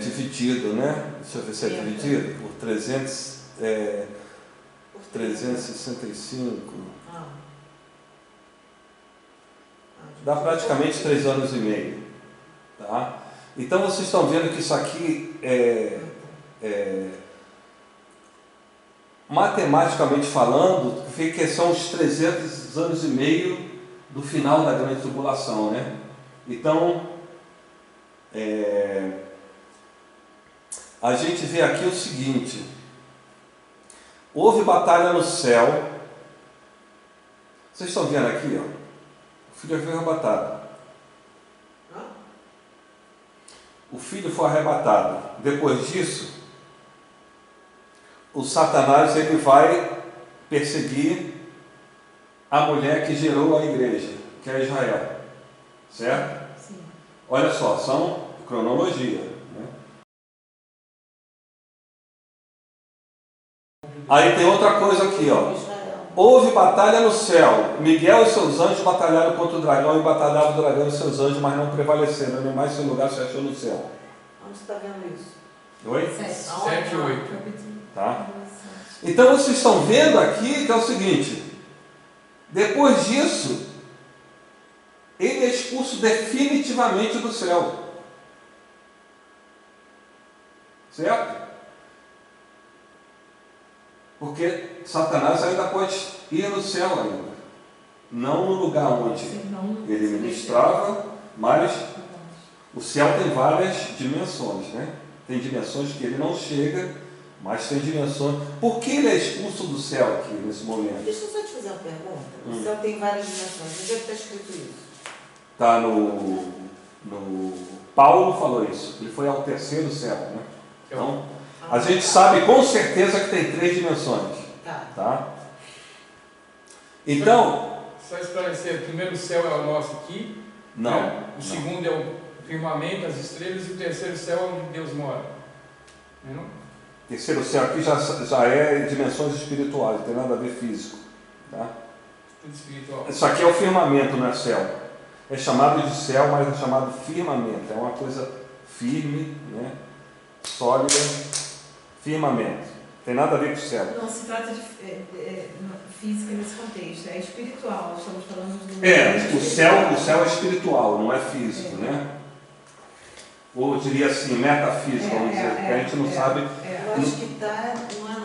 Dividido, né? Deixa eu ver se é dividido por 365. Dá praticamente 3 anos e meio. Tá? Então vocês estão vendo que isso aqui matematicamente falando, que são os 300 anos e meio do final da grande tribulação, né? Então a gente vê aqui o seguinte: houve batalha no céu. Vocês estão vendo aqui, ó, o filho foi arrebatado. O filho foi arrebatado. Depois disso, o Satanás ele vai perseguir a mulher que gerou a igreja, que é Israel, certo? Sim. Olha só, são cronologia, né? Aí tem outra coisa aqui, ó. Houve batalha no céu. Miguel e seus anjos batalharam contra o dragão e batalhavam o dragão e seus anjos, mas não prevaleceram, nem mais seu lugar se achou no céu. Onde você está vendo isso? Oi? 7 e 8. Tá? Então vocês estão vendo aqui que é o seguinte: depois disso, ele é expulso definitivamente do céu. Certo? Porque Satanás ainda pode ir no céu ainda. Não no lugar onde ele ministrava, mas o céu tem várias dimensões, né? Tem dimensões que ele não chega, mas tem dimensões. Por que ele é expulso do céu aqui nesse momento? Deixa eu só te fazer uma pergunta. O céu tem várias dimensões. Onde é que está escrito isso? Está no Paulo falou isso. Ele foi ao terceiro céu, né? Então, a gente sabe com certeza que tem 3 dimensões. Tá? Então, só esclarecer, o primeiro céu é o nosso aqui. Não. Né? O segundo é o firmamento, as estrelas, e o terceiro céu é onde Deus mora. Não? Terceiro céu aqui já é dimensões espirituais, não tem nada a ver físico. Tá? Tudo espiritual. Isso aqui é o firmamento, não é céu. É chamado de céu, mas é chamado firmamento. É uma coisa firme, né? Sólida, firmamento. Tem nada a ver com o céu. Não se trata de física nesse contexto, é espiritual. Estamos falando do o céu é espiritual, não é físico, né? Ou eu diria assim, metafísico, vamos dizer, porque a gente não sabe. Eu acho que está, não é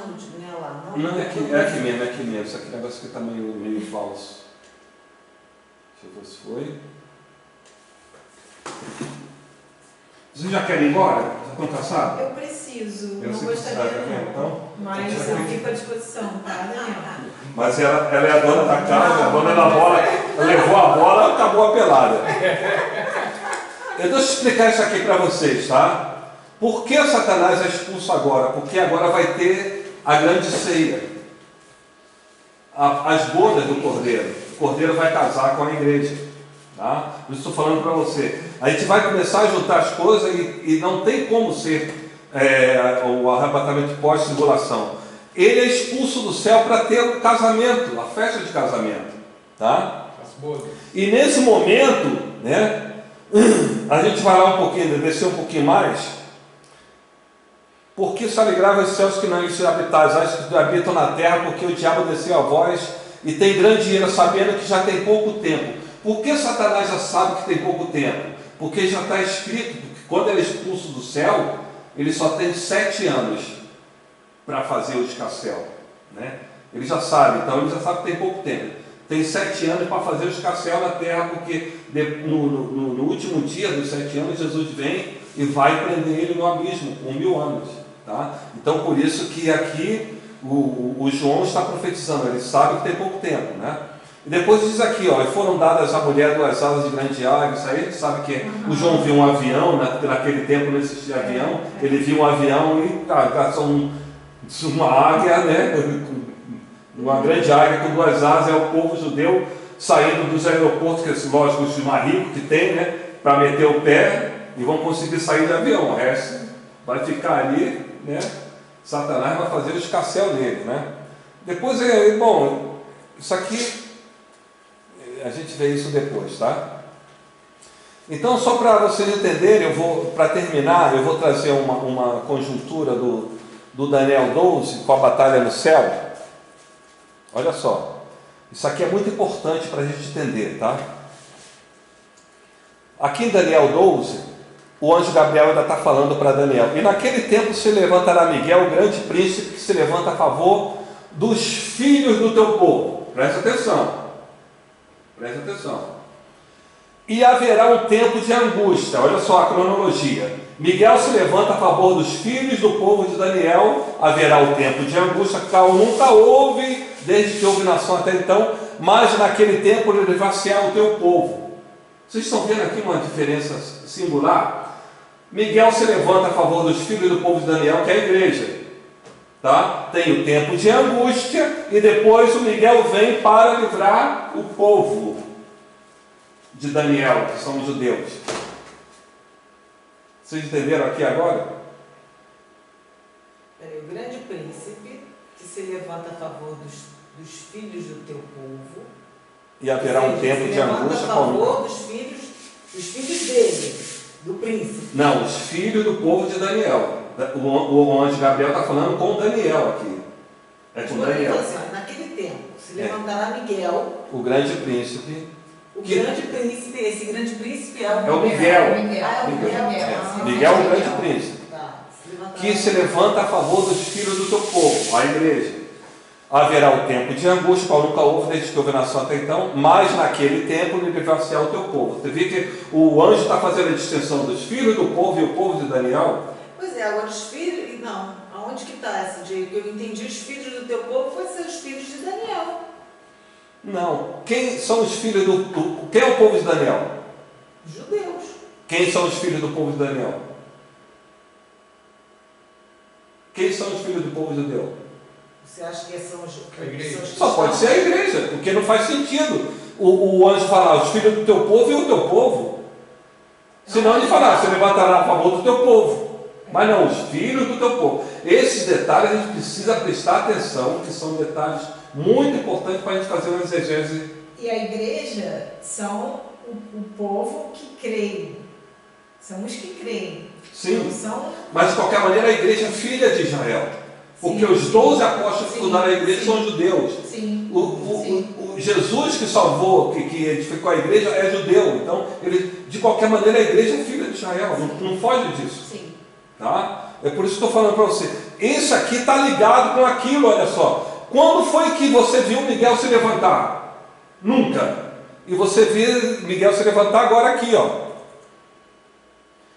lá. Não, é aqui mesmo. Isso aqui, negócio aqui está meio falso. Deixa eu ver se foi. Vocês já querem ir embora? Já estão cansados? Eu preciso, Eu não sei que gostaria você não. então, Mas eu fico à disposição, tá, Daniel? Mas ela é a dona da casa, a dona da bola, levou a bola, acabou a pelada. Eu vou explicar isso aqui para vocês, tá? Por que Satanás é expulso agora? Porque agora vai ter a grande ceia, as bodas do Cordeiro. O Cordeiro vai casar com a igreja, tá? Eu estou falando para você. A gente vai começar a juntar as coisas e não tem como ser o arrebatamento pós-tribulação. Ele é expulso do céu para ter o casamento, a festa de casamento, tá? As bodas. E nesse momento, né? A gente vai lá um pouquinho, descer um pouquinho mais. Porque se alegrava os céus que não lhes habitais, as que habitam na terra, porque o diabo desceu a vós e tem grande ira, sabendo que já tem pouco tempo. Por que Satanás já sabe que tem pouco tempo? Porque já está escrito que quando ele é expulso do céu, ele só tem 7 anos para fazer o escarcéu, né? Ele já sabe, então ele já sabe que tem pouco tempo. Tem 7 anos para fazer o escarcéu na terra, porque no último dia dos 7 anos, Jesus vem e vai prender ele no abismo, por 1000 anos. Tá? Então, por isso que aqui o João está profetizando, ele sabe que tem pouco tempo, né? E depois diz aqui, ó, e foram dadas à mulher 2 asas de grande águia. Isso aí a gente sabe que o João viu um avião, naquele tempo não existia avião, ele viu um avião e uma águia, né? Uma grande águia com 2 asas, é o povo judeu saindo dos aeroportos, que é lógico, os mais ricos que tem, né? Para meter o pé e vão conseguir sair de avião. O resto vai ficar ali, né? Satanás vai fazer o escarcéu dele, né? Depois, bom, isso aqui, a gente vê isso depois, tá? Então, só para vocês entenderem, para terminar, eu vou trazer uma conjuntura do Daniel 12 com a batalha no céu. Olha só, isso aqui é muito importante para a gente entender, tá? Aqui em Daniel 12, o anjo Gabriel ainda está falando para Daniel: e naquele tempo se levantará Miguel, o grande príncipe, que se levanta a favor dos filhos do teu povo. Presta atenção. Presta atenção. E haverá um tempo de angústia. Olha só a cronologia. Miguel se levanta a favor dos filhos do povo de Daniel. Haverá o tempo de angústia, que nunca houve, desde que houve nação até então, mas naquele tempo ele levar-se-á o teu povo. Vocês estão vendo aqui uma diferença singular? Miguel se levanta a favor dos filhos do povo de Daniel, que é a igreja. Tá? Tem o tempo de angústia e depois o Miguel vem para livrar o povo de Daniel, que são os judeus. Vocês entenderam aqui agora? O grande príncipe que se levanta a favor dos filhos do teu povo. E haverá um tempo de angústia. A favor dos filhos dele, do príncipe. Não, os filhos do povo de Daniel. O anjo Gabriel está falando com Daniel aqui. É com Daniel. Então, assim, naquele tempo, se levantará Miguel, o grande príncipe. Grande príncipe, esse grande príncipe é o Miguel. Miguel é o grande príncipe. Que se levanta a favor dos filhos do teu povo, a igreja. Haverá o tempo de angústia, qual nunca houve desde que houve nação até então, mas naquele tempo ele livrar-se-á o teu povo. Você vê que o anjo está fazendo a distinção dos filhos do povo e o povo de Daniel? Pois é, agora os filhos, não, aonde que está essa de que eu entendi os filhos do teu povo, foi ser os filhos de Daniel. Não, quem são os filhos quem é o povo de Daniel? Judeus. Quem são os filhos do povo de Daniel? Quem são os filhos do povo judeu? Você acha que são a igreja? Só pode ser a igreja, porque não faz sentido o anjo falar os filhos do teu povo e o teu povo. Senão ele falar, você levantará a favor do teu povo. Mas não, os filhos do teu povo. Esses detalhes a gente precisa prestar atenção, que são detalhes muito importantes para a gente fazer uma exegese. E a igreja são o povo que crê. São os que creem. Sim, mas de qualquer maneira a igreja é filha de Israel. Porque os 12 apóstolos que fundaram a igreja são judeus. Sim. O Jesus que salvou, que edificou a igreja, é judeu. Então, de qualquer maneira, a igreja é filha de Israel. Não foge disso. Sim. Tá? É por isso que eu estou falando para você. Isso aqui está ligado com aquilo, olha só. Quando foi que você viu Miguel se levantar? Nunca. E você viu Miguel se levantar agora aqui, ó.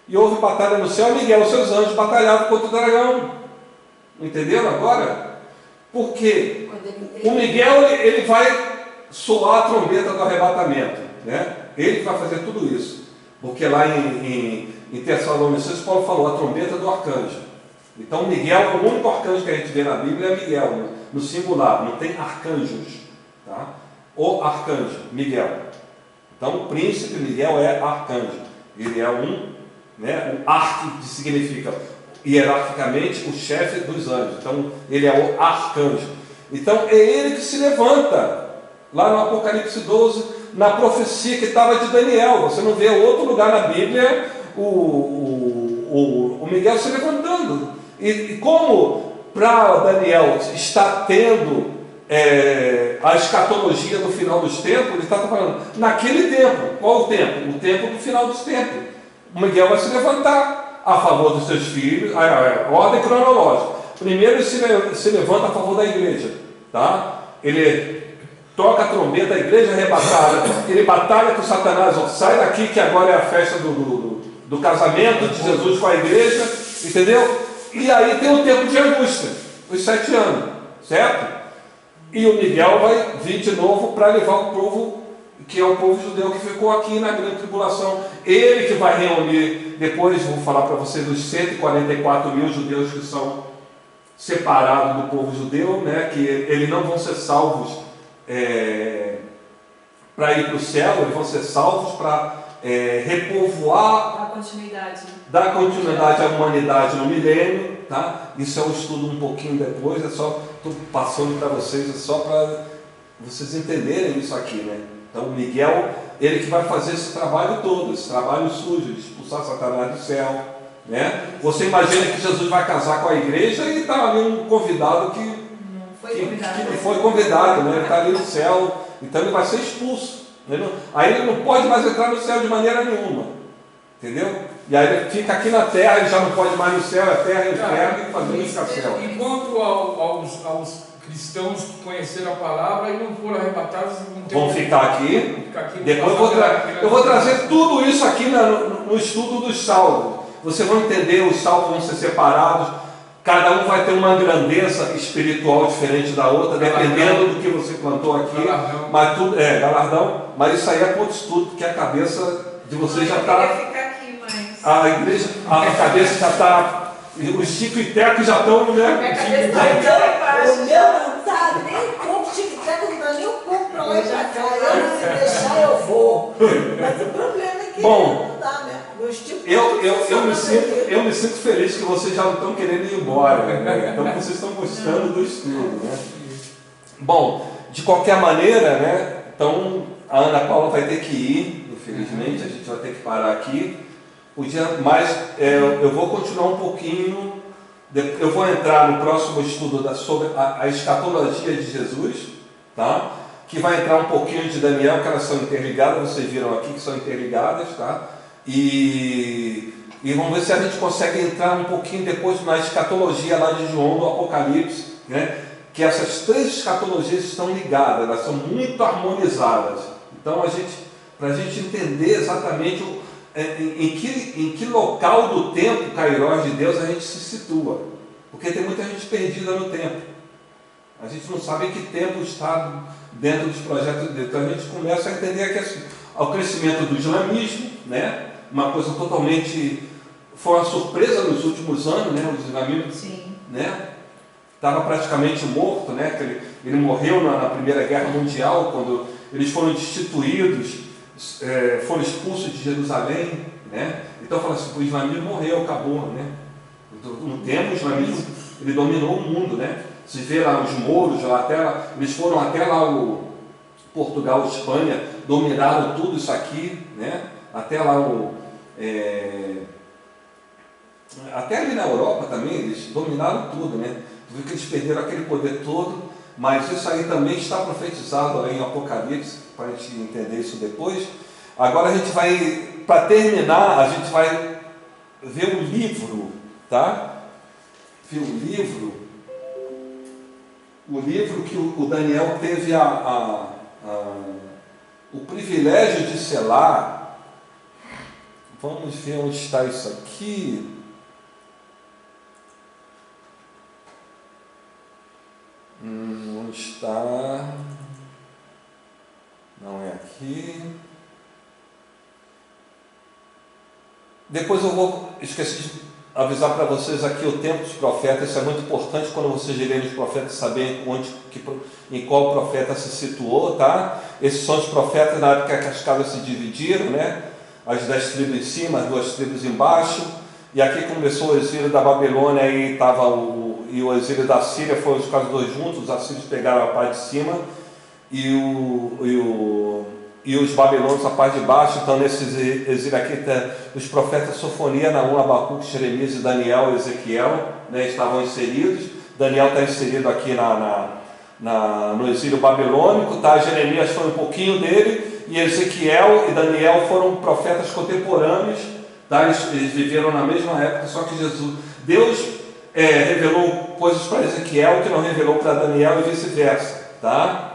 E houve batalha no céu, Miguel e seus anjos batalhavam contra o dragão. Entenderam agora? Porque o Miguel ele vai soar a trombeta do arrebatamento, né? Ele vai fazer tudo isso. Porque lá em Tessalonicenses, Paulo falou a trombeta do arcanjo. Então Miguel, o único arcanjo que a gente vê na Bíblia é Miguel, no singular, não tem arcanjos. Tá? O arcanjo, Miguel. Então o príncipe Miguel é arcanjo. Ele é o arque que significa hierarquicamente o chefe dos anjos. Então ele é o arcanjo. Então é ele que se levanta lá no Apocalipse 12, na profecia que estava de Daniel. Você não vê outro lugar na Bíblia o Miguel se levantando. E como para Daniel está tendo a escatologia do final dos tempos, ele está falando, naquele tempo. Qual o tempo? O tempo do final dos tempos. O Miguel vai se levantar a favor dos seus filhos, a ordem cronológica. Primeiro ele se levanta a favor da igreja, tá? Ele toca a trombeta, a igreja é arrebatada, ele batalha com Satanás, sai daqui que agora é a festa do casamento de Jesus com a igreja, entendeu? E aí tem um tempo de angústia, os 7 anos, certo? E o Miguel vai vir de novo para levar o povo, que é o povo judeu que ficou aqui na grande tribulação. Ele que vai reunir, depois vou falar para vocês, os 144 mil judeus que são separados do povo judeu, né, que eles não vão ser salvos para ir para o céu, eles vão ser salvos para repovoar, dar continuidade à humanidade no milênio, tá? Isso é um estudo um pouquinho depois, estou passando para vocês, é só para vocês entenderem isso aqui, né? Então o Miguel, ele que vai fazer esse trabalho todo, esse trabalho sujo, de expulsar Satanás do céu, né? Você imagina que Jesus vai casar com a igreja e está ali um convidado que não foi convidado, né? Ele está ali no céu, então ele vai ser expulso. Aí ele não pode mais entrar no céu de maneira nenhuma, entendeu? E aí ele fica aqui na terra, ele já não pode mais no céu, a terra e o inferno, e fazendo escarcel. Enquanto aos cristãos que conheceram a palavra e não foram arrebatados, vão ficar aqui. Depois eu vou trazer tudo isso aqui no estudo dos salvos. Vocês vão entender, os salvos vão ser separados. Cada um vai ter uma grandeza espiritual diferente da outra, dependendo do que você plantou aqui. Galardão. Mas tudo galardão. Mas isso aí é para outro estudo, porque a cabeça de vocês já está. A igreja, a cabeça já está. Os Chico e Teco já estão, né? Minha cabeça está o meu não está nem um pouco, Chico e Teco não está nem um pouco para lá e para cá. Eu, se deixar, eu vou. Mas o problema é que não dá, né? Eu me sinto feliz que vocês já não estão querendo ir embora, né? Então vocês estão gostando do estudo, né? Bom, de qualquer maneira, né? Então a Ana Paula vai ter que ir, infelizmente, a gente vai ter que parar aqui. Mas eu vou continuar um pouquinho, eu vou entrar no próximo estudo sobre a escatologia de Jesus, tá? Que vai entrar um pouquinho de Daniel, que elas são interligadas, vocês viram aqui que são interligadas, tá? E vamos ver se a gente consegue entrar um pouquinho depois na escatologia lá de João, do Apocalipse, né? Que essas 3 escatologias estão ligadas, elas são muito harmonizadas. Então, para a gente entender exatamente em que local do tempo, Kairos de Deus, a gente se situa. Porque tem muita gente perdida no tempo. A gente não sabe em que tempo está dentro dos projetos de Deus. Então a gente começa a entender que assim, o crescimento do islamismo, né? Uma coisa totalmente... Foi uma surpresa nos últimos anos, né? O islamismo, né? Estava praticamente morto, né? Ele morreu na Primeira Guerra Mundial, quando eles foram destituídos, foram expulsos de Jerusalém, né? Então fala assim, o islamismo morreu, acabou, né? No tempo o islamismo ele dominou o mundo, né? Se vê lá os mouros, eles foram até lá o Portugal, Espanha, dominaram tudo isso aqui, né? Até lá até ali na Europa também, eles dominaram tudo, né? Tu viu que eles perderam aquele poder todo, mas isso aí também está profetizado aí em Apocalipse, para a gente entender isso depois. Agora a gente vai, para terminar, a gente vai ver um livro, tá? Ver um livro, o livro que o Daniel teve o privilégio de selar. Vamos ver onde está isso aqui. Onde está? Não é aqui. Depois eu vou esquecer de avisar para vocês aqui o tempo dos profetas. Isso é muito importante quando vocês lerem os profetas, saberem em qual profeta se situou, tá? Esses são os profetas na época que as casas se dividiram, né? As 10 tribos em cima, as 2 tribos embaixo. E aqui começou o exílio da Babilônia e o exílio da Síria, foram os quase 2 juntos. Os assírios pegaram a parte de cima e os babilônios a parte de baixo. Então nesse exílio aqui os profetas Sofonia, Naum, Abacuque, Jeremias e Daniel e Ezequiel, né, estavam inseridos. Daniel está inserido aqui no exílio babilônico, tá? Jeremias foi um pouquinho dele, e Ezequiel e Daniel foram profetas contemporâneos, tá? Eles viveram na mesma época, só que Deus revelou coisas para Ezequiel que não revelou para Daniel e vice-versa, tá?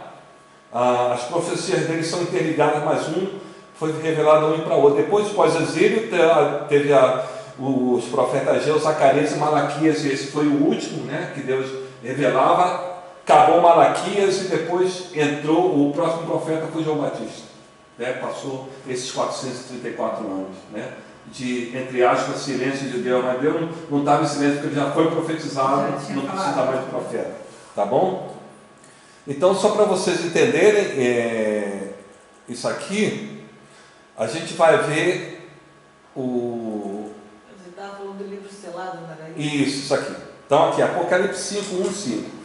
As profecias deles são interligadas, mas um foi revelado um para o outro. Depois, pós-exílio, teve os profetas Ageu, Zacarias e Malaquias, e esse foi o último, né, que Deus revelava. Acabou Malaquias e depois entrou o próximo profeta, foi João Batista, né? Passou esses 434 anos, né, de, entre aspas, silêncio de Deus, mas Deus não estava em silêncio, porque ele já foi profetizado, não precisa mais de profeta, tá bom? Então, só para vocês entenderem isso aqui, a gente vai ver Você estava falando do livro selado, não era isso? Isso aqui. Então, aqui, Apocalipse 5, 1, 5.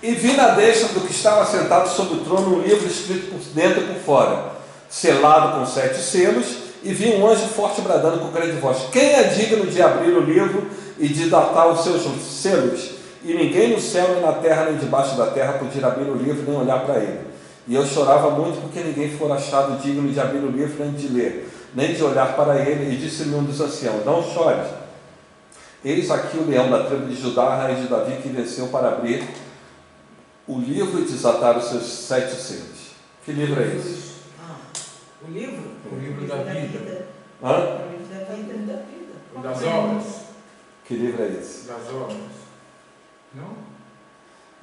E vi na destra do que estava sentado sobre o trono um livro escrito por dentro e por fora, selado com 7 selos, e vi um anjo forte bradando com grande voz: quem é digno de abrir o livro e de datar os seus selos? E ninguém no céu, nem na terra, nem debaixo da terra podia abrir o livro, nem olhar para ele. E eu chorava muito, porque ninguém fora achado digno de abrir o livro, nem de ler, nem de olhar para ele. E disse-me um dos anciãos: não chores, eis aqui o leão da tribo de Judá, a raiz de Davi, que venceu para abrir o livro e desatar os seus 7 selos. Que livro é esse? O livro? O livro da vida. Hã? O livro da vida. O das obras. Que livro é esse? Das obras. Não?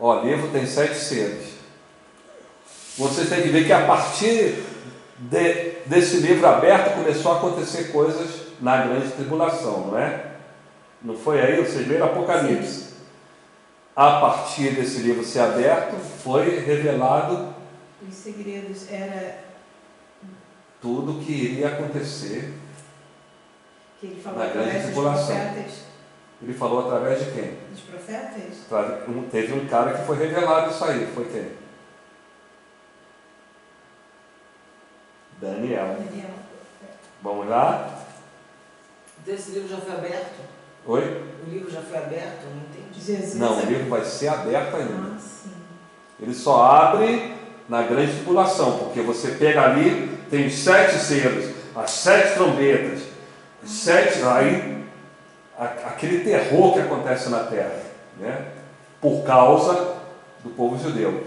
Ó, o livro tem 7 selos. Vocês têm que ver que a partir desse livro aberto começou a acontecer coisas na grande tribulação, não é? Não foi aí? Vocês leram Apocalipse. Sim. A partir desse livro ser aberto, foi revelado os segredos, era tudo o que iria acontecer que ele falou na grande tribulação. Ele falou através de quem? Dos profetas? Teve um cara que foi revelado isso aí. Foi quem? Daniel. Vamos lá? Esse livro já foi aberto? Oi? O livro já foi aberto? Não entendi. Jesus não, o livro vai ser aberto ainda. Sim. Ele só abre na grande tribulação, porque você pega ali, tem os 7 selos, as 7 trombetas, os 7, aí aquele terror que acontece na terra, né? Por causa do povo judeu.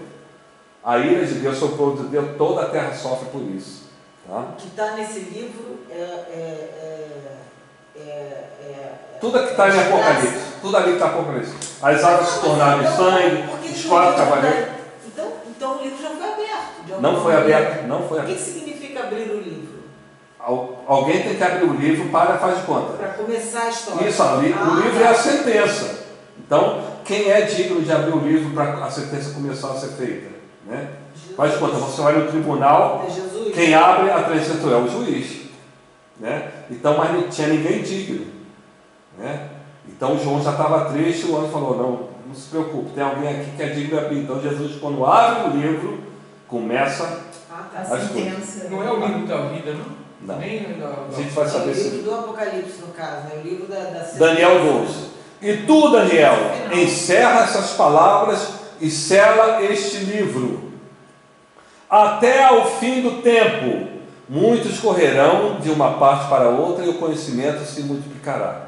A ira de Deus sobre o povo judeu, toda a terra sofre por isso. Tá? O que está nesse livro tudo que está em Apocalipse, tudo ali que está em Apocalipse. As águas se tornaram em sangue, os 4 cavaleiros. Então o livro já foi aberto. Não foi aberto, não foi O aberto. que significa abrir o livro? Alguém tem que abrir o livro para faz de conta. Para começar a história. Isso, o livro é a sentença. Então, quem é digno de abrir o livro para a sentença começar a ser feita? Né? Faz de conta, você vai no tribunal, quem abre a sentença é o juiz. Né? Então, mas não tinha ninguém digno. Né? Então, João já estava triste, o anjo falou: não se preocupe, tem alguém aqui que é digno de abrir. Então, Jesus, quando abre o livro, começa a sentença. Não é o livro da vida, não? Não. Nem a gente vai saber se... É o livro do Apocalipse, no caso, né? O livro da Daniel 12. E tu, Daniel, encerra essas palavras e sela este livro. Até ao fim do tempo, muitos correrão de uma parte para outra e o conhecimento se multiplicará.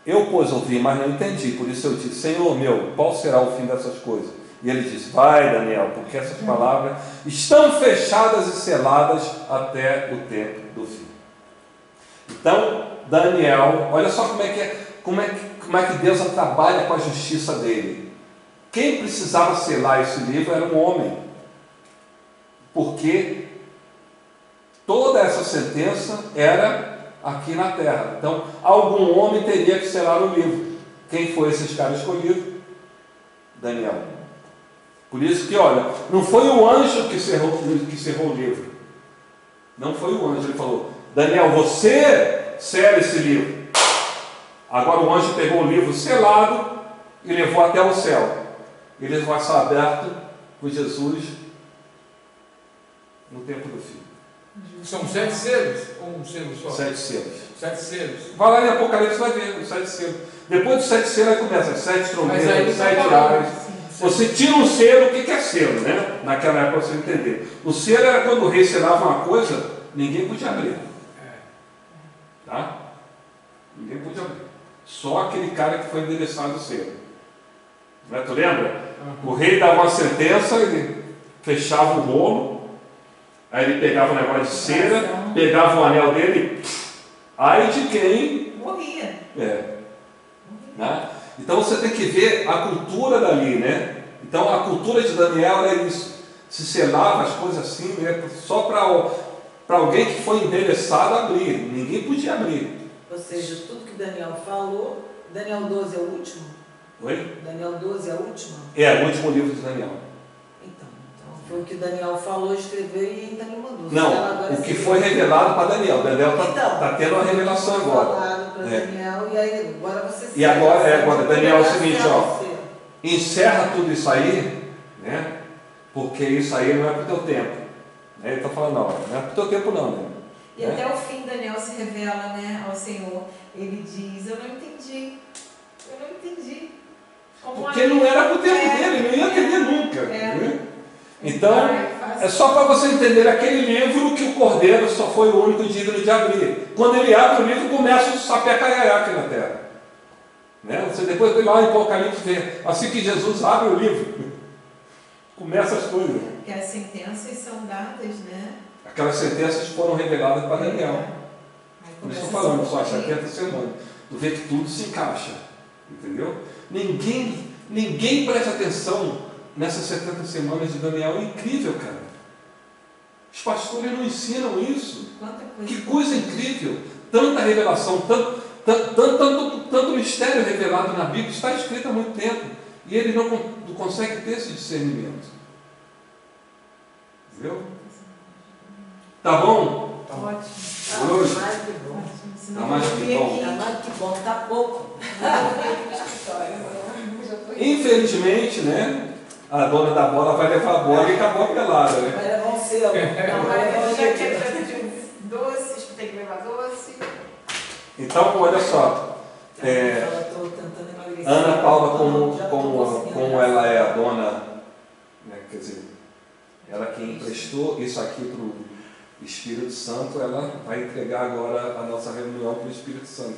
Eu, pois, ouvi, mas não entendi. Por isso eu disse: Senhor meu, qual será o fim dessas coisas? E ele disse: vai, Daniel, porque essas palavras estão fechadas e seladas até o tempo do fim. Então, Daniel, olha só como é que Deus trabalha com a justiça dele. Quem precisava selar esse livro era um homem, porque toda essa sentença era aqui na terra. Então, algum homem teria que selar o livro. Quem foi esse cara escolhido? Daniel. Por isso que, olha, não foi o anjo que cerrou o livro. Não foi o anjo. Ele falou: Daniel, você sela esse livro. Agora o anjo pegou o livro selado e levou até o céu. Ele vai ser aberto por Jesus no tempo do fim. São 7 selos ou um selo só? 7 selos. 7 selos. Vai lá em Apocalipse, vai ver os 7 selos. Depois dos 7 selos aí começa 7 trombetas, 7 aves. Você tira um selo, o que é selo, né? Naquela época, para você entender. O selo era quando o rei selava uma coisa, ninguém podia abrir. Tá? Ninguém podia abrir. Só aquele cara que foi endereçado o selo. Né? Tu lembra? O rei dava uma sentença, ele fechava o rolo, aí ele pegava um negócio de cera, pegava o anel dele, aí de quem morria. Né? Então você tem que ver a cultura dali, né? Então a cultura de Daniel era isso. Se selava as coisas assim, né? Só para alguém que foi endereçado abrir. Ninguém podia abrir. Ou seja, tudo que Daniel falou, Daniel 12 é o último? Oi? Daniel 12 é o último? É o último livro de Daniel. Então foi o que Daniel falou, escreveu e ainda não mandou. Não, o que foi revelado para Daniel. Daniel está tendo uma revelação agora. Falado para Daniel, e aí agora você E agora Daniel é o seguinte, ó. Encerra tudo isso aí, né? Porque isso aí não é para o teu tempo. Né? Ele está falando, não é para o teu tempo não, né? E até o fim Daniel se revela, né, ao Senhor. Ele diz, eu não entendi. Porque não era para o tempo dele, ele não ia entender nunca. Né? Então, é só para você entender aquele livro que o Cordeiro só foi o único digno de abrir. Quando ele abre o livro, começa o sapé-caiaiá aqui na terra. Né? Você depois vai lá em Apocalipse ver. Assim que Jesus abre o livro, começa as coisas. Porque as sentenças são dadas, né? Aquelas sentenças foram reveladas para Daniel. Por isso estou falando, só 70 semanas. Tu vê que tudo se encaixa. Entendeu? Ninguém presta atenção nessas 70 semanas de Daniel. É incrível, cara. Os pastores não ensinam isso. Que coisa incrível. Tanta revelação, tanto mistério revelado na Bíblia, está escrito há muito tempo. E ele não consegue ter esse discernimento. Entendeu? Tá bom? Tá ótimo. Hoje? Mais que bom. Tá mais que bom. Tá mais que bom, tá pouco. Infelizmente, né? A dona da bola vai levar a bola e acabou a pelada, né? Vai levar um selo. Não, vai levar um Já selo. de doces, tem que levar doce. Então, olha só. Ana Paula, como ela é a dona, né, quer dizer, ela quem emprestou isso aqui para o Espírito Santo, ela vai entregar agora a nossa reunião para o Espírito Santo.